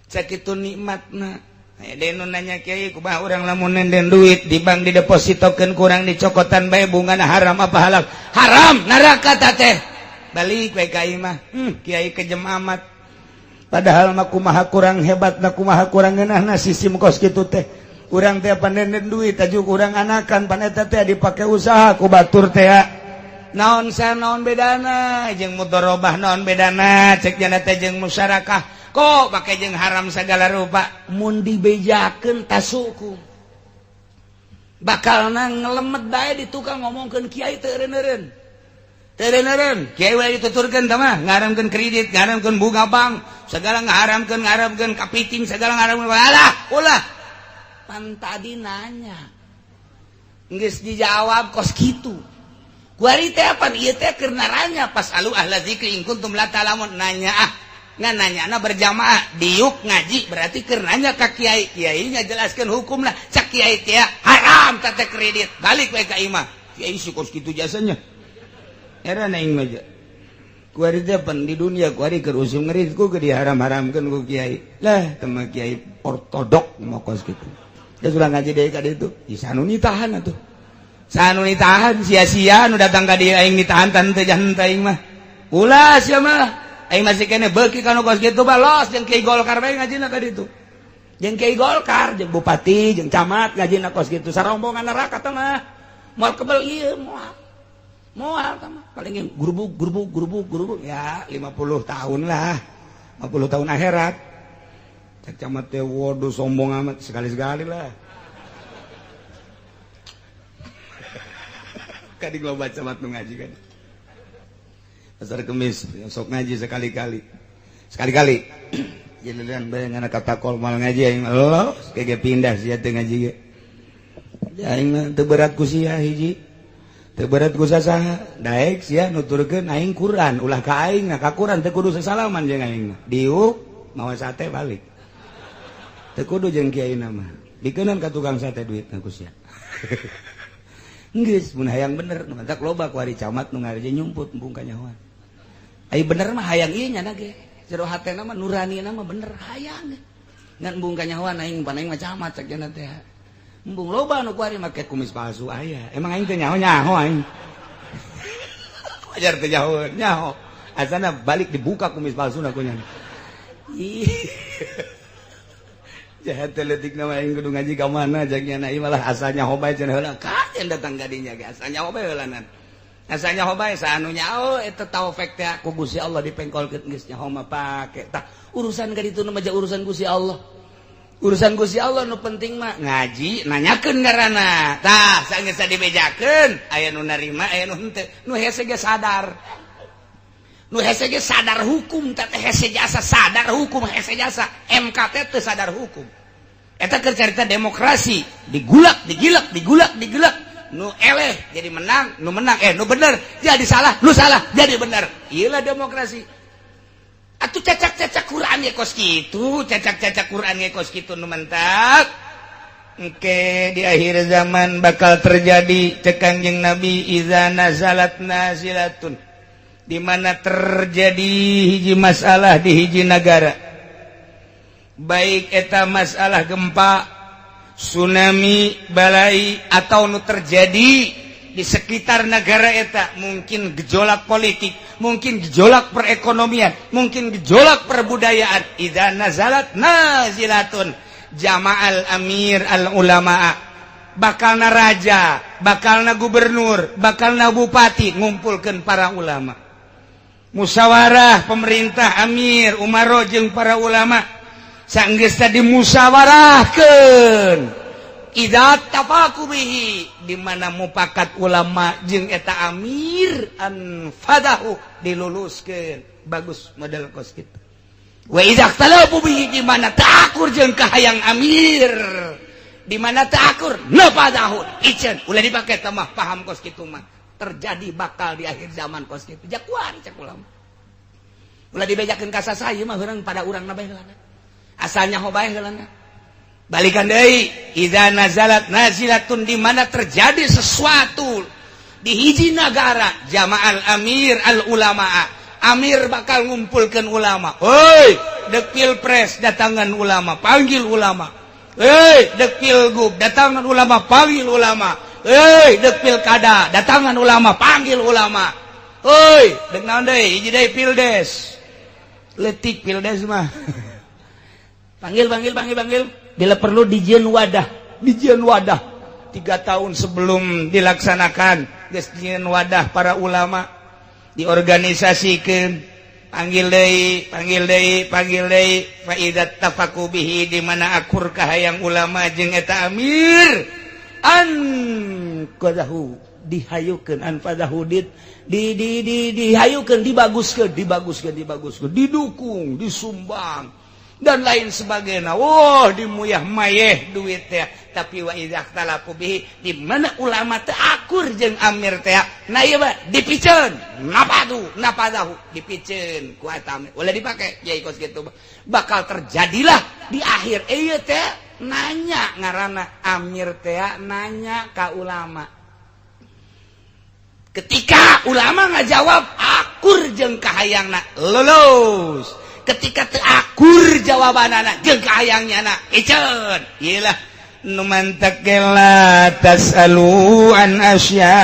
Sakitu nikmatna. Denu nanya kiai kumaha urang lamun nenden duit di bank didepositokeun kurang dicokotan bae bungana haram apa halal? Haram, neraka teh. Balik bae ka imah. Kiai kejem amat. Padahal mah kumaha kurang hebatna kumaha kurang ngeunahna sistem kos kitu teh. Urang teh pandenden duit ajuk urang anakan pan eta teh dipake usaha ku batur teh. Naon bedana jeung mudharabah naon bedana cek jana teh jeung musyarakah kok make jeung haram sagala rupa mun dibejakeun tasuku bakalna ngelemet bae di tukang ngomongkeun kiai teu eureun kiai we dituturkeun tah mah ngaharamkeun kredit ngaharamkeun bunga bank segala ngaharamkeun kapiting segala ngaharamkeun alah ulah. Pan tadi nanya geus dijawab kos kitu kuari teh apa ieu teh keur naranya pas alu ahla zikri in kuntum la ta'lamun nanya ngan nanyana berjamaah diuk ngaji berarti keur nanya ka kiai ngajelaskeun hukumna cak kiai teh haram teh kredit balik we ka imah kiai si kos kitu jasanya era naing mah kuari teh pan di dunia kuari keur usum ngeurit ku diharam-haramkeun ku kiai lah teh kiai ortodok mah kos kitu. Dia sudah ngaji dari kade itu, isanu nitahan atuh. sanu ditahan sia-sia nu datang ka dieu aing ditahan tan teu jantai aing mah ulas ya mah aing masih kene beuki kana kos kitu balos jeung Kiai Golkar bae ngajina ka ditu jeung Kiai Golkar jeung bupati jeung camat ngajina kos kitu sarombongan neraka teh mah moal kebel ieu moal teh mah paling gurubuk ya 50 tahun lah 50 tahun akhirat cek camat teh waduh sombong amat sekali-sekali lah kadang lo baca mat ngaji kan pasar kemis sok ngaji sekali-kali jadi lian bayang anak kata kol mal ngaji aing lo kayak pindah sia teu ngaji ge aing teu berat ku sia hiji teu berat ku sasaha daek sia nuturkeun aing Quran ulah ka aing ka Quran teu kudu sasalaman jeung aing diuk mawa sate balik teu kudu jeung kiai mah dikeunan ka tukang sate duitna ku sia geus mun hayang bener nu mantak loba ku ari camat nu ngareje nyumput embung ka nyahoan ai bener mah hayang ieu nya ge jero hatena mah nuranina mah bener hayang ngan embung ka nyahoan aing pan aing mah camat cek cenah teh embung loba nu ku ari make kumis palsu aya emang aing teh nyaho aing wajar teh nyaho asana balik dibuka kumis palsuna ku nya jahat teletik nama aing kudu ngaji ka mana jagnya na malah asalnya hobay cenah heula kajen datang gadinya ge asalnya hobay heulanan asalnya hobay saanu nyao eta taufik teh ku Gusti Allah dipengkolkeun geus nyaho mah pake tah urusan ka ditu mah urusan Gusti Allah nu penting mah ngaji nanyakeun ngaranna tah sageus dibejakeun aya nu narima aya nu henteu nu hese ge sadar hukum teh hese jasa sadar hukum hese jasa MKT teh sadar hukum eta keur carita demokrasi digulak nu eleh jadi menang nu bener jadi salah nu salah jadi bener iyalah demokrasi atuh cacak Quran ge kos kitu cacak Quran ge kos kitu nu mentak engke di akhir zaman bakal terjadi cek Kangjeng Nabi iza nazalat nazilatun di mana terjadi hiji masalah di hiji negara baik eta masalah gempa tsunami balai atau nu terjadi di sekitar negara eta mungkin gejolak politik mungkin gejolak perekonomian mungkin gejolak perbudayaan idza nazalat nazilatun jama'al amir al ulama bakalna raja bakalna gubernur bakalna bupati ngumpulkeun para ulama musyawarah pemerintah amir umaro jeung para ulama sanggeus dimusyawarahkeun idza tafaku bihi di mana mupakat ulama jeung eta amir an fadahu diluluskeun bagus model kos kitu wa idza talabu bihi di mana ta'akur jeung kahayang amir di mana ta'akur nafadahu iceun ulah dipake tamah paham kos kitu mah terjadi bakal di akhir zaman kos kitu jakuari cek ulama ulah dibejakeun ka sasayeun mah heurang pada urang na bae heulana asalnya hobae heulana balikan deui idza nazalat nazilatun di mana terjadi sesuatu di hiji negara jama'al amir al ulama amir bakal ngumpulkeun ulama heuy dek pilpres datangan ulama panggil ulama heuy dek pilgub datangan ulama panggil ulama dek pilkada datangan ulama panggil ulama dek naon deui hiji deui pildes letik pildes mah panggil bila perlu dijieun wadah 3 tahun sebelum dilaksanakan geus dijieun wadah para ulama diorganisasikeun panggil deui fa idza tafaku bihi di mana akur kahayang ulama jeung eta amir an qadahu dihayukeun an fadahu dihayukeun dibaguskeun didukung disumbang dan lain sebagainya dimuyah mayeh duit teh tapi wa idza talafu bihi di mana ulama teh akur jeung amir teh na ieu mah dipiceun napadahu dipiceun ku eta ulah dipake yai kos kitu bakal terjadilah di akhir ieu teh nanya ngaranna amir teh nanya ka ulama ketika ulama ngajawab akur jeung kahayangna lulus ketika teu akur jawabanana jeung kahayangnya iceun iyalah nu mantak la tasalu an asya.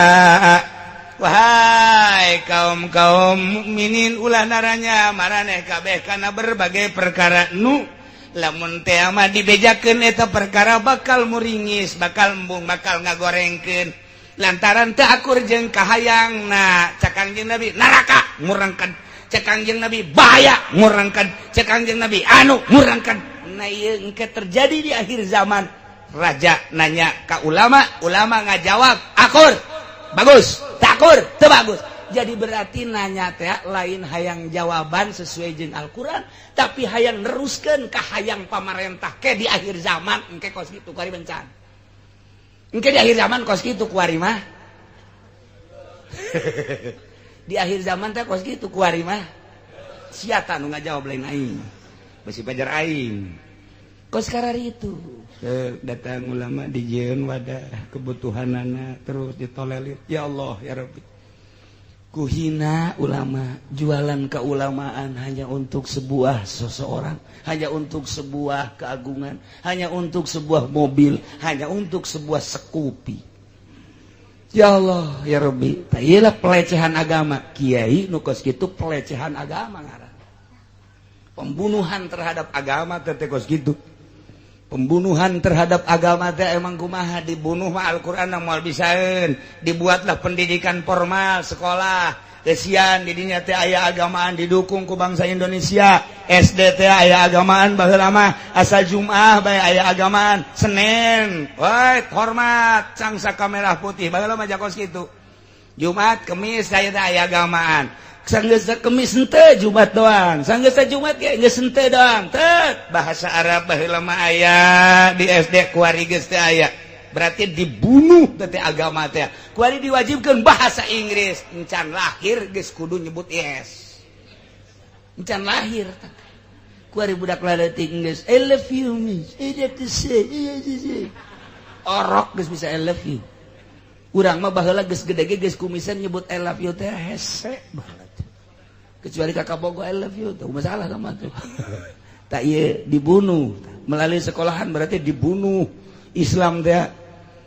Wahai kaum mukminin ulah naranya maraneh kabeh kana berbagai perkara nu lamun teh mah dibejakeun eta perkara bakal muringis, bakal embung, bakal ngagorengkeun lantaran teu akur jeung kahayangna. Cak Kangjeng Nabi neraka ngurangkeun, cak Kangjeng Nabi bahaya ngurangkeun, cak Kangjeng Nabi anu ngurangkeun. Nah ieu engke terjadi di akhir zaman. Raja nanya ka ulama, ulama ngajawab akur bagus, takur teu bagus. Jadi berarti nanya teh lain hayang jawaban sesuai jeung Al-Qur'an, tapi hayang neruskeun ka hayang pamarentah ke di akhir zaman engke kos kitu kuari bencan. Engke di akhir zaman kos kitu kuari mah. Di akhir zaman teh kos kitu kuari mah. Sia tah nu ngajawab lain aing. Besi pajar aing. Kos karari itu. Datang ulama dijieun wadah kebutuhanana terus ditolelir. Ya Allah ya Rabbi. Kuhina ulama, jualan keulamaan hanya untuk sebuah seseorang, hanya untuk sebuah keagungan, hanya untuk sebuah mobil, hanya untuk sebuah sekupi. Ya Allah ya Rabbi, tailah pelecehan agama. Kiai nu kos kitu pelecehan agama ngaran. Pembunuhan terhadap agama teh kos kitu. Pembunuhan terhadap agama teh emang kumaha dibunuh mah Al-Qur'an moal bisaeun. Dibuatlah pendidikan formal sekolah. Kesian di dinya teh aya agamaan didukung ku bangsa Indonesia. SD teh aya agamaan baheula mah asa Jumaah bae aya agamaan Senin. Woi, hormat cangsa merah putih baheula mah jakos kitu. Jumat, Kamis aya teh aya agamaan. Sanggeus Kemis henteu Jumat doang. Sanggeus Jumat ge geus henteu doang. Teu bahasa Arab baheula mah aya di SD kuari geus teh aya. Berarti dibunuh teh agama teh. Kuari diwajibkeun bahasa Inggris. Encan lahir geus kudu nyebut yes. Encan lahir. Kuari budak laletik geus I love you miss. I have to say. Orok geus bisa I love you. Urang mah baheula geus gede ge geus kumisan nyebut I love you teh hese banget. Kecuali kakak bogo I love you tuh masalah sama tuh. Tak iya dibunuh melalui sekolahan berarti dibunuh Islam teh.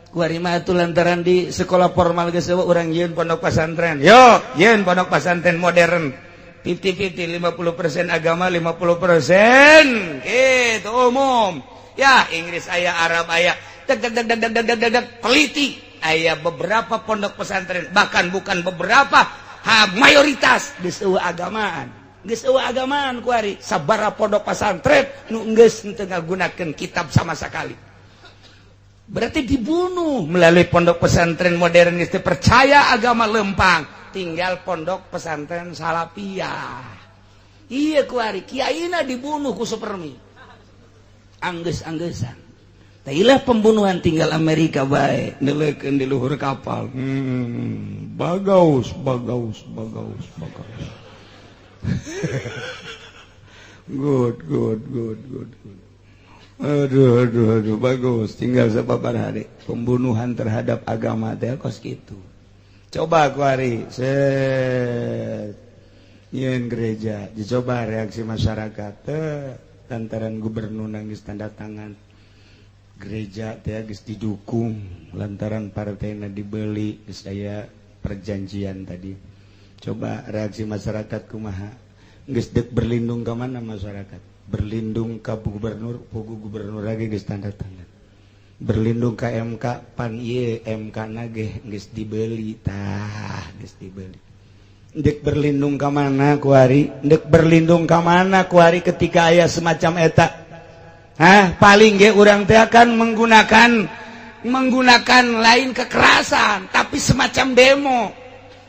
Kuari mah atuh lantaran di sekolah formal geus urang yeun pondok pesantren. Yo, yeun pondok pesantren modern. 50-50 50% agama 50% gitu umum. Ya Inggris aya Arab aya teliti aya beberapa pondok pesantren bahkan bukan beberapa mayoritas geus eueuh agamaan. Geus eueuh agamaan kuari sabaraha pondok pesantren nu geus teu ngagunakeun kitab sama sekali. Berarti dibunuh melalui pondok pesantren modern geus teu percaya agama lempang, tinggal pondok pesantren salafiyah. Iya kuari kiaina dibunuh ku Supermi. Anggeus-anggeusan. Tailah pembunuhan tinggal Amerika bae neulekeun di luhur kapal. Bagaus. Good. Aduh, bagus. Tinggal sababaraha deui. Pembunuhan terhadap agama teh kos kitu. Coba kuari, Yen gereja, dicoba reaksi masyarakat lantaran gubernur nangis tanda tangan. Gereja teh geus didukung lantaran partainya dibeli geus aya perjanjian tadi. Coba reaksi masyarakat kumaha? Geus dek berlindung ka mana masyarakat? Berlindung ka gubernur, pugu gubernur lagi geus tanda tangan. Berlindung ka MK, pan ieu MK na ge geus dibeli tah, geus dibeli. Dek berlindung ka mana kuari? Dek berlindung ka mana kuari ketika aya semacam eta? Paling ge urang teh akan menggunakan lain kekerasan, tapi semacam demo.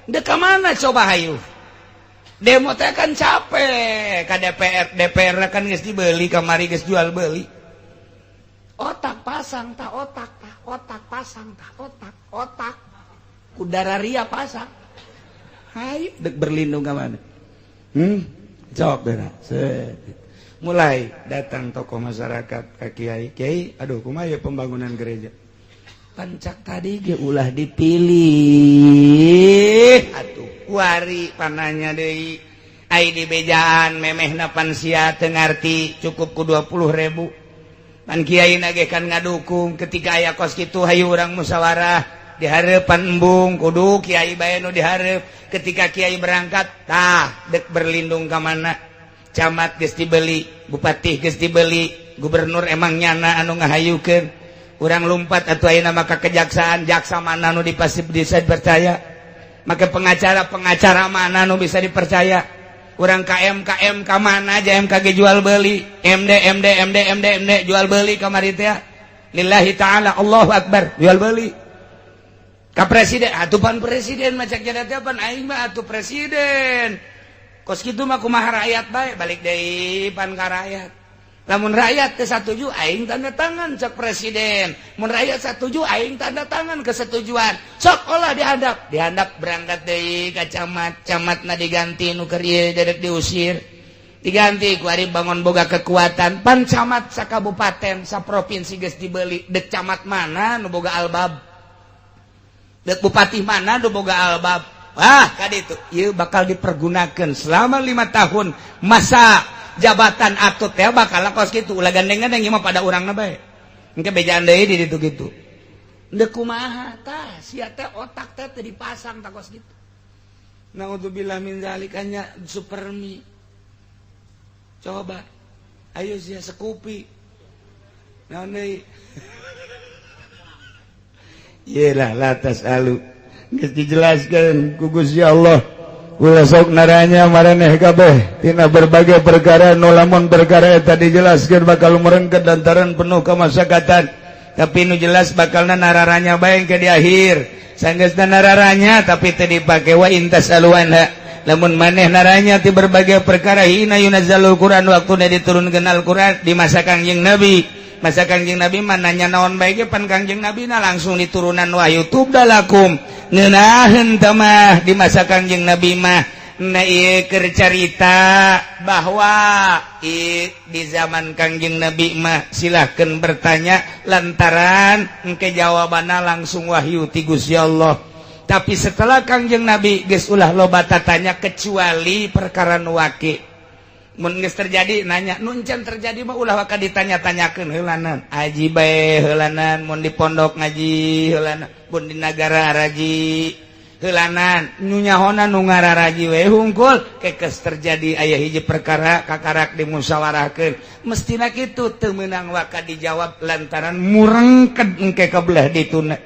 Dek ka mana coba hayu? Demo teh kan capek ka DPR kan geus dibeli, kamari geus jual beli. Otak pasang tah otak pasang tah otak. Kudara ria pasang. Hayu dek berlindung ka mana? Sok beuna. Mulai datang tokoh masyarakat ka kiai, aduh kumaha ya pembangunan gereja. Pancak tadi ge ulah dipilih. Atuh kuari pananya deui. Ai di bejaan memehna pan sia teu ngarti cukup ku 20.000. pan kiai nage kan ngadukung ketika aya kos kitu hayu urang musyawarah di hareupan embung kudu kiai bae nu dihareup ketika kiai berangkat tah dek berlindung ka mana camat geus dibeli bupati geus dibeli gubernur emang nyana anu ngahayukeun urang lumpat atuh ayeuna maka kejaksaan jaksa mana nu bisa dipercaya maka pengacara mana nu bisa dipercaya urang KM ka mana aja MKG jual beli MD jual beli kamari teh lillahi taala Allahu akbar jual beli ka presiden atuh pan presiden macak jadi teh pan aing mah atuh presiden kos kitu mah kumaha rakyat bae balik deui pan ka rakyat lamun rakyat teu satuju aing tanda tangan cek presiden mun rakyat satuju aing tanda tangan kesetujuan sok olah dihandap berangkat deui ka camatna diganti nu keur ieu dedek diusir diganti ku ari bangun boga kekuatan pan camat sakabupaten saprovinsi geus dibeli dek camat mana nu boga albab dek bupati mana nu boga albab kaditu ieu bakal dipergunakeun selama 5 tahun masa jabatan atut ya bakal kos gitu ulah gandeng-gandeng mah pada urangna bae engke bejaan deui di ditu kitu deuk kumaha tah sia teh otak teh teu dipasang tah kos kitu naudzubillah min zalik anya supermi coba ayo sia sekupi naon deui yelah latas alu geus dijelaskeun ku Gusti Allah ulah sok naranya maraneh kabeh tina berbagai perkara nu lamun perkara eta dijelaskeun bakal merengket lantaran penuh kemaslahatan tapi nu jelas bakalna nararanya bae ke di akhir sanggeusna nararanya tapi teu dipake wa intas aluanha lamun maneh naranya ti berbagai perkara hina yunazzalul Quran waktuna diturunkeun Al-Quran di masa Kangjeng Nabi masa Kangjeng Nabi mah nanya naon bae ge pan Kangjeng Nabi na langsung diturunan wahyu tubdalakum ngeunaheun tamah di masa Kangjeng Nabi mah na ieu keur carita bahwa di zaman Kangjeng Nabi mah silahkeun bertanya lantaran engke jawabanna langsung wahyu ti Gusti Allah tapi setelah Kangjeng Nabi geus ulah loba tatanya kecuali perkara nu waqi mun geus terjadi nanya nu encan terjadi mah ulah waka ditanya-tanyakeun heulanan aji bae heulanan mun di pondok ngaji heulanan mun di nagara raji heulanan nu nyahona nu ngararaji we hungkul kekeus terjadi aya hiji perkara kakarak dimusyawarahkeun mestina kitu teu meunang waka dijawab lantaran murengked engke kabelah dituna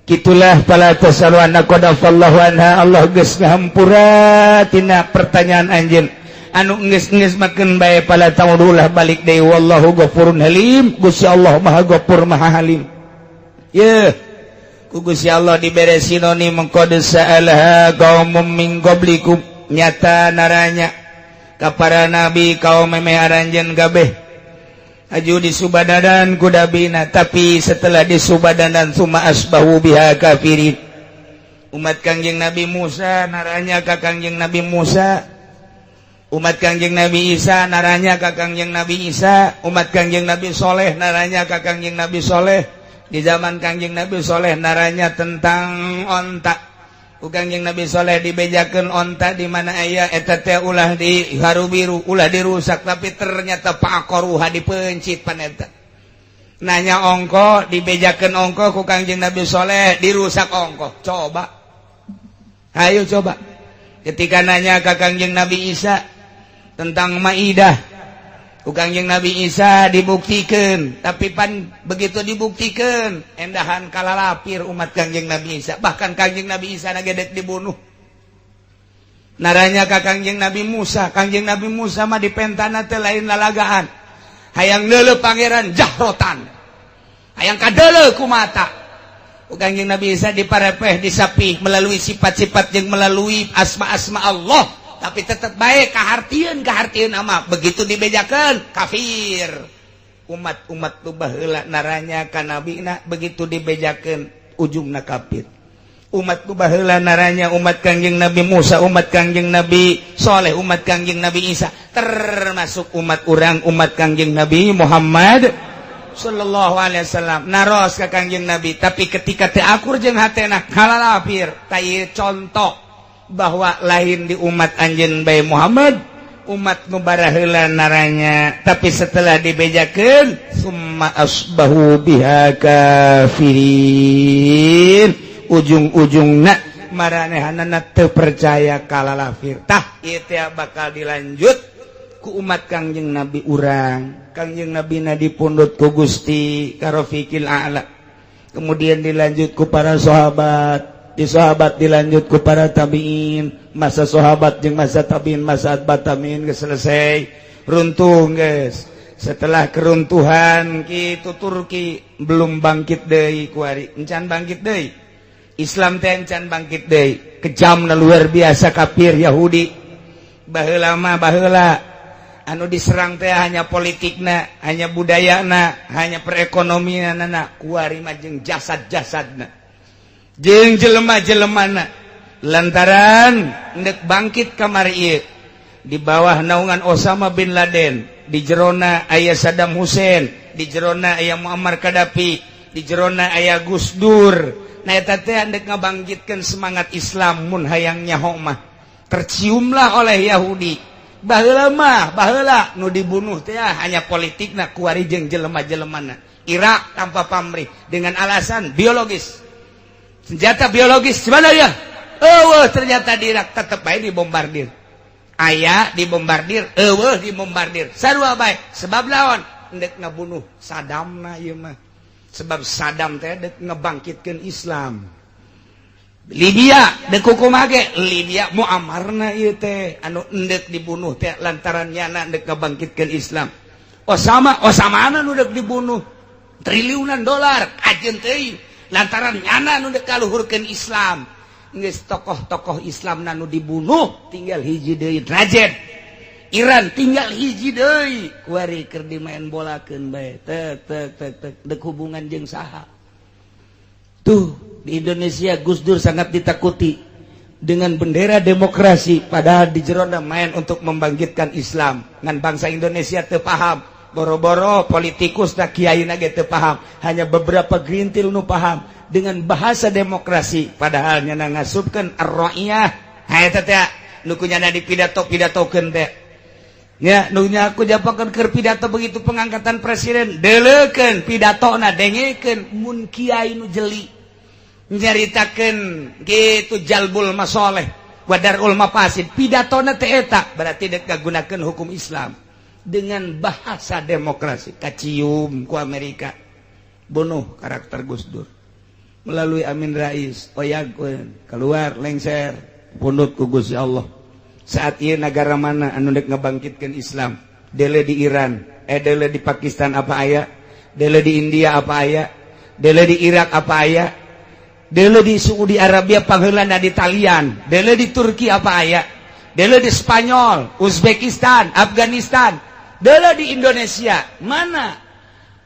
kitulah fala tasaluanna qadafallahu anha Allah geus ngahampura tina pertanyaan anjeun anu geus makeun bae pala taudulah balik deui wallahu ghafurun halim Gusti Allah maha ghafur maha halim ye ku Gusti Allah dibere sinonim qad sa'alaha qaumum min qablikum nyata naranya ka para nabi kaum memeh aranjeun kabeh aju disubadadan ku dabina tapi setelah disubadadan summa asbahu biha kafirin umat Kangjeng Nabi Musa naranya ka Kangjeng Nabi Musa umat Kangjeng Nabi Isa naranya ka Kangjeng Nabi Isa umat Kangjeng Nabi Soleh naranya ka Kangjeng Nabi Soleh di zaman Kangjeng Nabi Soleh naranya tentang onta ku Kangjeng Nabi Soleh dibejakeun onta di mana aya eta teh ulah di harubiru ulah dirusak tapi ternyata paqaruha dipencit pan eta nanya ongko dibejakeun ongko ku Kangjeng Nabi Soleh dirusak ongko coba ayo coba ketika nanya ka Kangjeng Nabi Isa tentang Maidah ku Kangjeng Nabi Isa dibuktikan tapi pan begitu dibuktikan endahan kalalapir umat Kangjeng Nabi Isa bahkan Kangjeng Nabi Isa nagedek dibunuh naranya ka Kangjeng Nabi Musa Kangjeng Nabi Musa mah dipentana teh lain lalagaan hayang neuleuh pangeran jahrotan hayang kadeuleuh ku mata ku Kangjeng Nabi Isa diparepeh disapih melalui sifat-sifat jeung melalui asma-asma Allah tapi tetap baik kahartieun ama begitu dibejakeun kafir umat-umat tu baheula naranya ka nabina begitu dibejakeun ujungna kafir umat tu baheula naranya umat Kangjeng Nabi Musa umat Kangjeng Nabi Soleh umat Kangjeng Nabi Isa termasuk umat urang umat Kangjeng Nabi Muhammad sallallahu alaihi wasallam naros ka Kangjeng Nabi tapi ketika teu akur jeung hatena kalalapir tai contoh bahwa lain di umat anjeun bae Muhammad umat nubarah heula naranya, tapi setelah dibejakeun summa asbahu biha kafirin, ujung-ujungna maranehanana teu percaya kalalafir. Tah ieu teh bakal dilanjut ku umat Kangjeng Nabi urang. Kangjeng Nabi dipundhut ku Gusti Karofiqil A'la, kemudian dilanjut ku para sahabat, di sahabat dilanjut ku para tabiin, masa sahabat jeung masa tabiin, masa atba tabiin geus selesai runtuh geus. Setelah keruntuhan kitu Turki belum bangkit deui kuari, encan bangkit deui. Islam teh encan bangkit deui. Kejamna luar biasa kafir Yahudi. Baheula mah baheula anu diserang teh hanya politikna, hanya budayana, hanya perekonomianna, kuari mah jeung jasad-jasadna. Jeung jelema-jelemana lantaran ndek bangkit kamari ieu di bawah naungan Osama bin Laden, di jerona aya Saddam Hussein, di jerona aya Muammar Gaddafi, di jerona aya Gus Dur. Nah eta teh ndek ngabangkitkeun semangat Islam mun hayang nyaho mah terciumlah oleh Yahudi. Baheula nu dibunuh teh hanya politikna kuari jeung jelema-jelemana. Irak tanpa pamrih dengan alasan biologis. Senjata biologis mana ya? Ternyata di Irak tetep aja dibombardir. Aya dibombardir, dibombardir. Sarua bae, sebab lawan ndek ngabunuh Saddam na ieu mah. Sebab Saddam teh ndek ngebangkitkeun Islam. Libya dek kumaha ge? Libya Muammarna ieu teh anu ndek dibunuh teh lantaran nyana ndek ngebangkitkeun Islam. Osama anu ndek dibunuh triliunan dolar ajeun teuing. Lantaran nyana nu kaluhurkeun Islam, geus tokoh-tokoh Islam nu dibunuh tinggal hiji deui Rajet. Iran tinggal hiji deui, kuari keur dimain bolakeun bae. Tek dek hubungan jeung saha. Tuh di Indonesia Gus Dur sangat ditakuti dengan bendera demokrasi, padahal di jerona main untuk membangkitkan Islam. Ngan bangsa Indonesia teu paham. Boro-boro politikus dan kiai nage teu paham, hanya beberapa gerintil nu paham dengan bahasa demokrasi, padahal nyana ngasupkeun ar-ra'iyah. Ha eta teh nu kunyana dipidato-pidatokeun teh. Nya nu nya aku japakeun keur pidato begitu pengangkatan presiden, deuleukeun pidatona dengekeun mun kiai nu jeli nyaritakeun kitu jalbul masoleh wa darul mafasid, pidatona teh eta berarti dek ngagunakeun hukum Islam dengan bahasa demokrasi. Kacium ku Amerika bunuh karakter Gus Dur melalui Amin Rais, oyagkeun keluar lengser pundut ku Gusti Allah. Saat ieu negara mana anu dek ngabangkitkeun Islam? Dele di Iran, dele di Pakistan apa aya? Dele di India apa aya? Dele di Irak apa aya? Dele di Saudi Arabia pangheulana di Talian, dele di Turki apa aya? Dele di Spanyol, Uzbekistan, Afghanistan. Dela di Indonesia mana?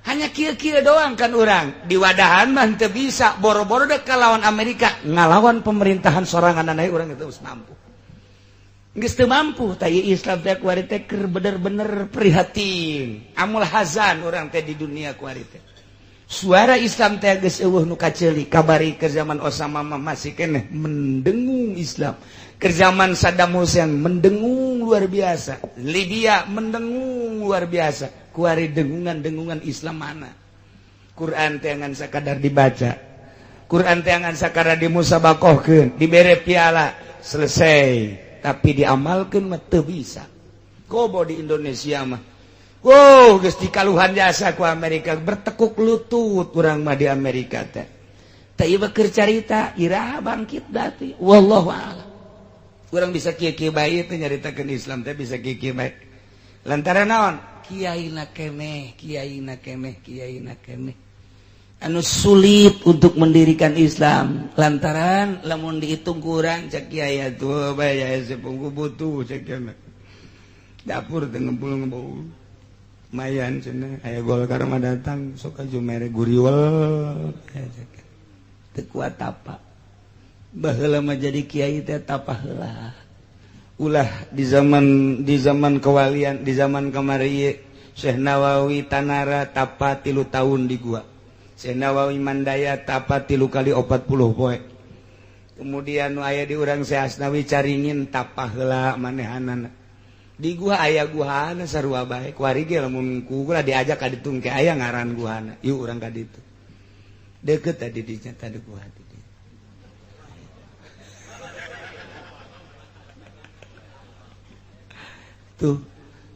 Hanya kira-kira doang kan orang. Di wadahan mah teu bisa, boro-boro dek kalawan Amerika, ngalawan pemerintahan sorangan anai urang geus mampu. Geus teu mampu, tah ieu Islam teh kuari teh keur bener-bener prihatin. Amul hazan urang teh di dunia kuari teh. Suara Islam teh geus eueuh nu kaceuli, kabari ke zaman Osama mah masih keneh mendengung Islam. Ke zaman Saddam Hussein mendengung luar biasa. Libya mendengung luar biasa. Kuari dengungan-dengungan Islam mana? Quran teh ngan sakadar dibaca. Quran teh ngan sakadar dimusabakohkeun, dibere piala, selesai. Tapi diamalkeun mah teu bisa. Kobo di Indonesia mah. Wow, geus dikaluhan jasa ku Amerika, bertekuk lutut urang mah di Amerika teh. Tah ieu keur carita iraha bangkit dati. Wallahu a'lam. Urang bisa kieu-kieu bae teh nyaritakeun Islam teh bisa kieu-kieu bae. Lantaran naon? Kiaina kemeh. Anu sulit untuk mendirikan Islam. Lantaran lamun dihitung kurang cak kiai atuh bae ya sepungku butuh cak kieu. Dapur teh ngempul-ngempul. Mayan cenah aya Golkar mah datang sok aju mere guriwel. Teu kuat apa. Baheula mah jadi kiai teh tapah heula. Ulah di zaman kewalian, di zaman kamari Syekh Nawawi Tanara tapa 3 tahun di gua. Syekh Nawawi Mandaya tapa 3 kali 40 poe. Kemudian nu aya di urang Syekh Asnawi Caringin tapa heula manehanana. di gua aya guhana sarua bae kuari ge lamun kula diajak ka ditu ke aya ngaran guhana yuk urang ka ditu deukeut tadi di tadi gua di tuh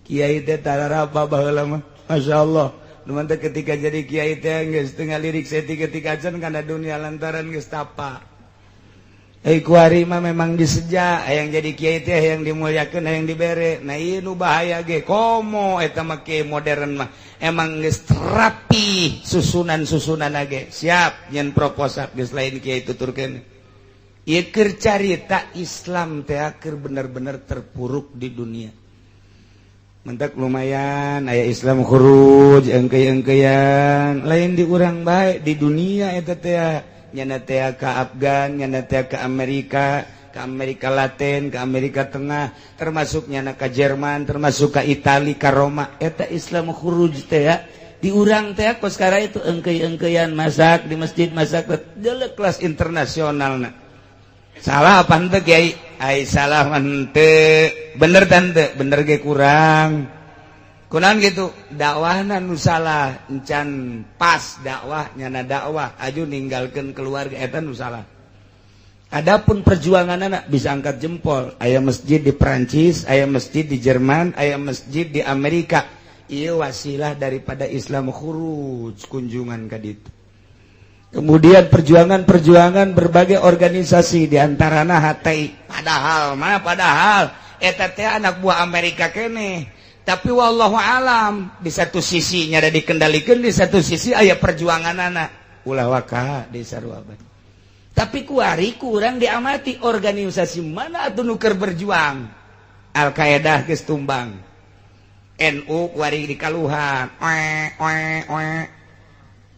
kiai teh tararapa baheula mah masyaallah numan teh ketika jadi kiai teh geus teu ngalirik setik-etik acan kana dunia lantaran geus tapa kuari mah memang diseja hayang jadi kiai teh hayang dimuliakeun hayang dibere nah ieu nu bahaya ge komo eta mah kiai modern mah emang geus rapi susunan ge siap nyen proposal geus lain kiai tuturkeun ieu keur carita Islam teh keur bener-bener terpuruk di dunia mentak lumayan aya Islam khuruj engkeuy-engkeuyan lain di urang bae di dunia eta teh nyana teh ka Afgan nyana teh ka Amerika Latin ka Amerika Tengah termasuk nyana ka Jerman termasuk ka Itali ka Roma eta Islam khuruj teh di urang teh kos kara itu engkeuy-engkeuyan masak di masjid masak deuleu kelas internasionalna salah apa henteu kiai ai salah henteu bener tante bener ge kurang kunaon gitu dakwahna nu salah encan pas dakwah nyana dakwah aju ninggalkeun keluarga eta nu salah adapun perjuanganna bisa angkat jempol aya masjid di Perancis aya masjid di Jerman aya masjid di Amerika ieu wasilah daripada Islam khuruj kunjungan ka ditu. Kemudian perjuangan berbagai organisasi diantaranya HTI. Padahal eta teh anak buah Amerika kene. Tapi wallahu alam di satu sisi nya ada dikendalikan di satu sisi aya perjuangan anak ulah waka di sarua abad. Tapi kuari kurang diamati organisasi mana atuh nu keur berjuang. Al-Qaeda geus tumbang. NU kuari di kaluhan.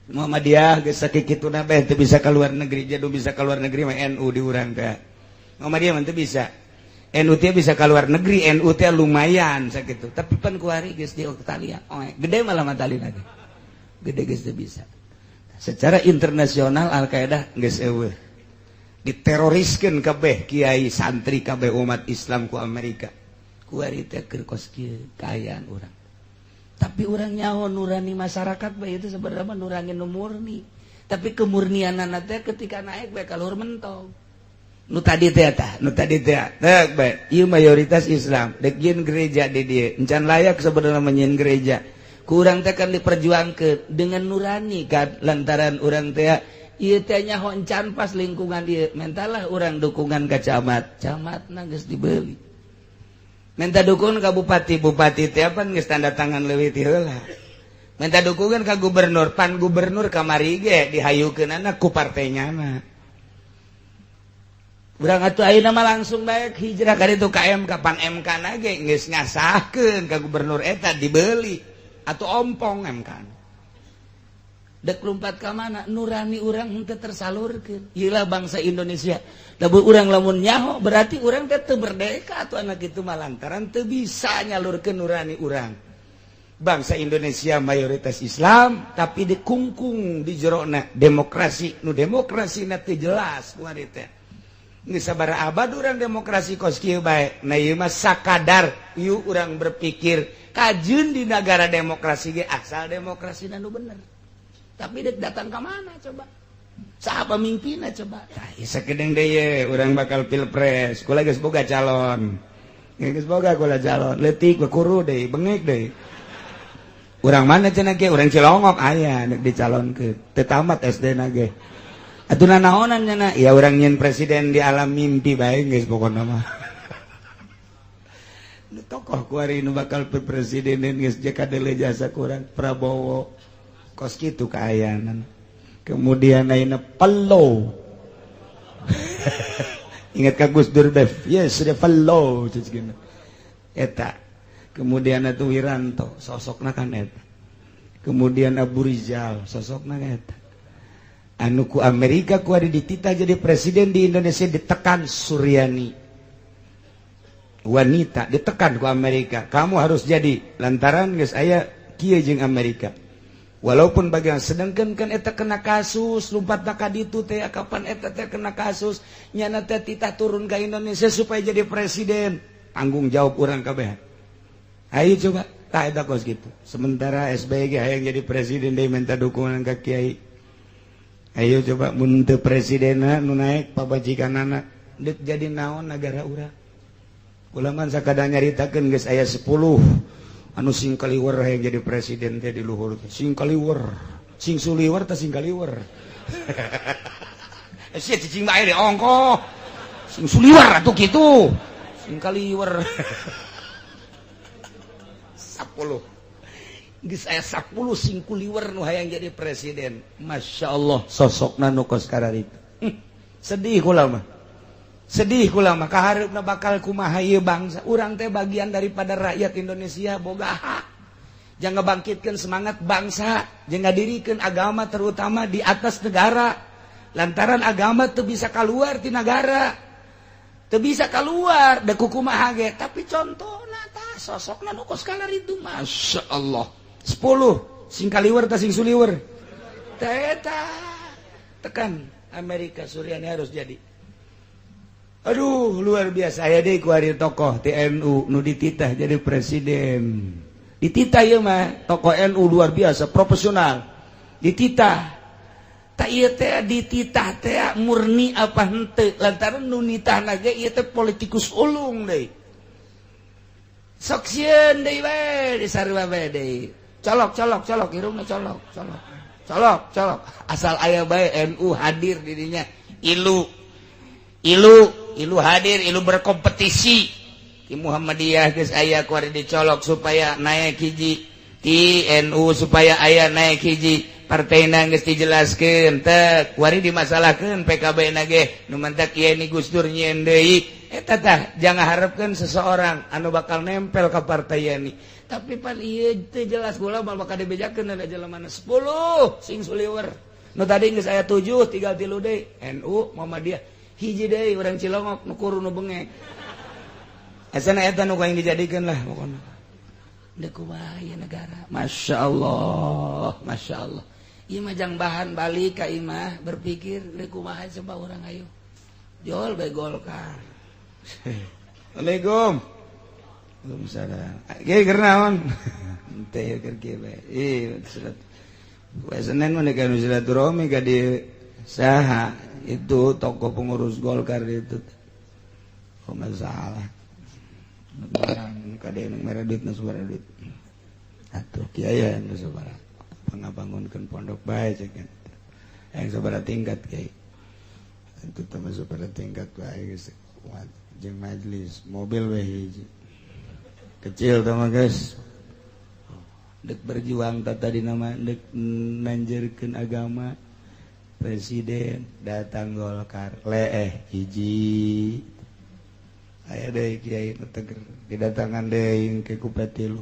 Muhammadiyah geus sakikituna beh teu bisa keluar negeri jadu bisa keluar negeri mah NU di urang teh. Muhammadiyah mah teu bisa. NU teh bisa keluar negeri, NU teh lumayan sakitu. Tapi pan kuari geus di Australia. Gede malah matalina teh. Gede geus teu bisa. Secara internasional Al-Qaeda geus eueuh. Diteroriskeun kabeh kiai santri kabeh umat Islam ku Amerika. Kuari teh keur kos kieu kaayaan urang. Tapi orang nyaho nurani masyarakat bae itu sebenarnya nurani murni. Tapi kemurnian teh ketika naik bae kaluhur mentong. Nu tadi teh teh bae ieu mayoritas Islam dek yen gereja di dieu encan layak sebenarnya menyen gereja. Kurang teh kan diperjuangkeun dengan nurani kan lantaran urang teh ieu teh nyaho encan pas lingkungan dieu mentalah urang dukungan ka camatna geus dibeuli. Minta dukungan ke bupati teh pan geus tanda tangan leuwih ti heula. Minta dukungan ke gubernur, pan gubernur kamari ge dihayukeunana ku partainyana. Urang atuh ayeuna mah langsung bae hijrah ka ditu ka MK pan MK na ge geus ngasahkeun ka gubernur eta dibeuli atuh ompong MK. Dek lompat ka mana nurani urang henteu tersalurkeun. Ieu lah bangsa Indonesia. Lamun urang lamun nyaho berarti urang teh teu merdeka atuh anak kitu mah lantaran teu bisa nyalurkeun nurani urang. Bangsa Indonesia mayoritas Islam tapi dikungkung di jerona demokrasi. Nu demokrasina teu jelas kuari teh. Geus sabaraha abad urang demokrasi kos kieu bae. Na ieu mah sakadar ieu urang berpikir kajeun di negara demokrasi ge asal demokrasina nu bener. Tapi dek datang ke mana coba? Saha pamimpinna coba? Tah sakedeung deui urang bakal pilpres, kula geus boga calon. Geus boga kula calon, leutik kuru deui, bengek deui. Urang mana cenah ge? Urang Cilongok aya nek dicalonkeun. Teu tamat SD-na ge. Atuh naonan cenah? Ya urang nyen presiden di alam mimpi bae geus pokona mah. Nu tokoh kuari nu bakal presiden geus jakadele jasa kurang Prabowo. Kos kitu kaayaanan. Kemudian ayeuna Pello. Ingat ka Gus Dur Bev? Yes, sudah Pello cicigina. Eta. Kemudian atuh Wiranto, sosokna kan eta. Kemudian Abu Rizal, sosokna eta. Anu ku Amerika ku ada dititah jadi presiden di Indonesia ditekan Suryani. Wanita ditekan ku Amerika. Kamu harus jadi lantaran geus aya kieu jeung Amerika. Walaupun bagian sedangkan kan eta kena kasus lumpat ka ditu teh kapan eta teh kena kasus nyana teh titah turun ke Indonesia supaya jadi presiden tanggung jawab urang kabeh Ayo coba tak ada kos gitu. Sementara SBY hayang jadi presiden dia minta dukungan ke Kiai. Ayo coba mun teu presidena nu naik pabajikanana deuk jadi naon negara urang. Ulangan sakada nyaritakeun geus aya 10 anu sing kaliweur hayang jadi presiden teh di luhur. Sing kaliweur, sing suliweur teh sing kaliweur. Sia cicing bae de ongko. Sing suliweur atuh kitu. Sing kaliweur. 10 geus aya 10 sing kuliweur nu hayang jadi presiden. Masya Allah sosokna nu kos kararitu. Sedih kula mah. Sedih kula mah kahareupna bakal kumaha ieu bangsa. Urang teh bagian daripada rakyat Indonesia boga hak. Jangan bangkitkeun semangat bangsa, jeung ngadirikeun agama terutama di atas negara. Lantaran agama teu bisa kaluar ti negara. Teu bisa kaluar da kumaha ge, tapi contona tah sosokna nu kos kararitu Masya Allah. 10 sing kaliweur tah sing suliweur eta tekan Amerika Suryani harus jadi. Aduh luar biasa aya deui ku ari tokoh TNU nu dititah jadi presiden. Dititah ieu mah tokoh NU luar biasa profesional. Dititah tak ieu teh dititah teh murni apa henteu lantaran nu nitahna ge ieu teh politikus ulung deui. Sok sieun deui we di sarua bae deui. Colok irungna colok asal aya bae NU hadir di dinya ilu hadir ilu berkompetisi di Muhammadiyah geus aya kuari dicolok supaya naik hiji ti NU supaya aya naik hiji partaina geus dijelaskeun teh kuari dimasalahkeun PKB na ge nu mantak ieu ni Gus Dur nyieun deui eta tah jangan harapkeun seseorang anu bakal nempel ka partai ieu tapi pan ieu teh jelas gula bakal dibejakeun ada jelemana 10 sing suliweur nu tadi geus aya 7 tinggal 3 deui NU Muhammadiyah hiji deui urang Cilongok nu kuru nu bengek asana eta nu kaing dijadikeun lah pokona deuk kumaha ieu negara Masya Allah ieu mah jang bahan balik ka ieu mah berpikir deuk kumaha coba urang ayo jol bae Golkar. Assalamualaikum. Waalaikumsalam. Kiai keur naon? Teh keur kieu bae. Surat. Poe Senen mah nek anu silaturahmi ka di saha itu tokoh pengurus Golkar itu. Oh masalah. Kade nu meredit nu subaredit. Atuh kiai anu sabaraha. Pangabangunkeun pondok bae ceuk. Yang sabaraha tingkat kiai. Itu termasuk pada tingkat baik kuat jeung majelis mobil we hiji kecil tah mah guys dek berjuang tadi nama dek nanjerkeun agama presiden datang Golkar leeh hiji aya deui kiai nu teger didatangan deui ke ku petilu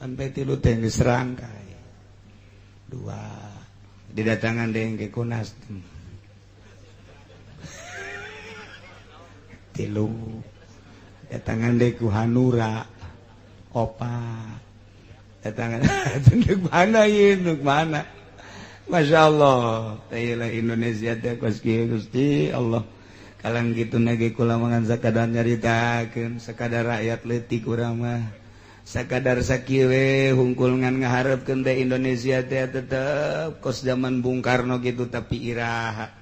an petilu teh geus serangkai 2 didatangan deui ke ku Nasdem 3 datangan deui ku Hanura 4 datangan deuk mana ieu deuk mana Masya Allah taylah Indonesia teh kos kieu Gusti Allah kalang kituna ge kula mangan sakadar nyaritakeun sakadar rakyat leutik urang mah sakadar sakieu we hungkul ngan ngaharepkeun teh Indonesia teh tetep kos zaman Bung Karno gitu tapi iraha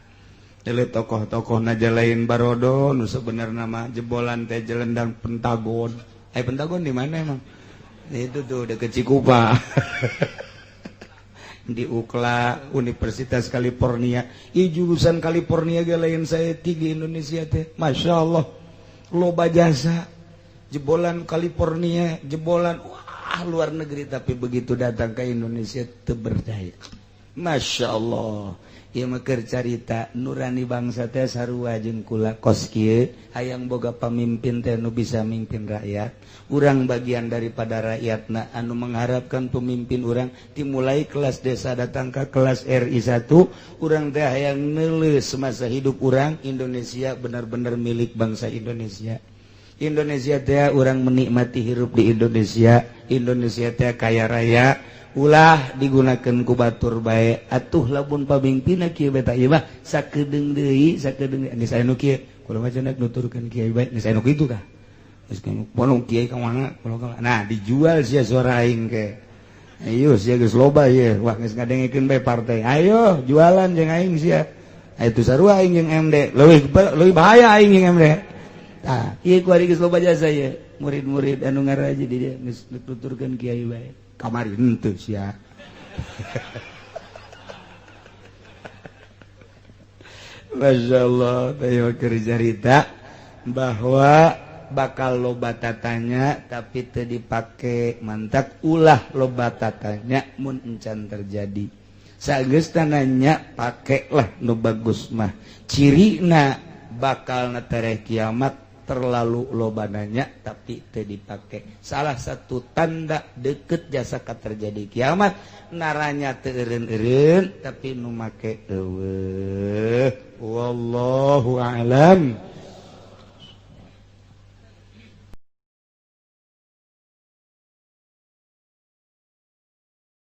Dele tokoh-tokoh naja lain barodo nu sebenarnya mah jebolan teh jelendang Pentagon. Pentagon di mana emang? Itu tuh deket Cikupa. Di UCLA Universitas California. Jurusan California ge lain saya di Indonesia teh. Masya Allah. Loba jasa. Jebolan California, jebolan wah luar negeri tapi begitu datang ke Indonesia teu berdaya. Masya Allah. Ieu mah keur carita nurani bangsa teh sarua jeung kula kos kieu hayang boga pamimpin teh nu bisa mimpin rakyat. Urang bagian daripada rakyatna anu mengharapkan pemimpin urang dimulai kelas desa datang ke kelas RI 1 urang teh hayang neuleus semasa hidup urang Indonesia benar-benar milik bangsa Indonesia. Indonesia teh urang menikmati hirup di Indonesia. Indonesia teh kaya raya. Ulah digunakan ku batur bae atuh lamun pamimpinna kieu beta ieu mah sakedeung deui sakedeung geus aya nu kieu kula mah cenah nuturkeun kiai bae geus aya nu kitu tah Nah dijual sih suara aing ke ayo sih geus loba ya wah geus ngadengikeun bae partai ayo jualan jeung aing sia itu sarua aing jeung MD leuwih bahaya aing jeung MD tah ieu ku ari geus loba jasa ya murid-murid anu ngaraji di dia geus nuturkeun kiai bae kamari henteu sia masyaallah teh keur cerita bahwa bakal loba tatanya tapi teu dipake mantak ulah loba tatanya mun encan terjadi sageusna nanya pakelah nu bagus mah cirina bakal tereh kiamat terlalu loba nanya tapi teu dipake salah satu tanda deket jasa ka terjadi kiamat naranya teu eureun-eureun tapi nu make eueuh wallahu a'lam.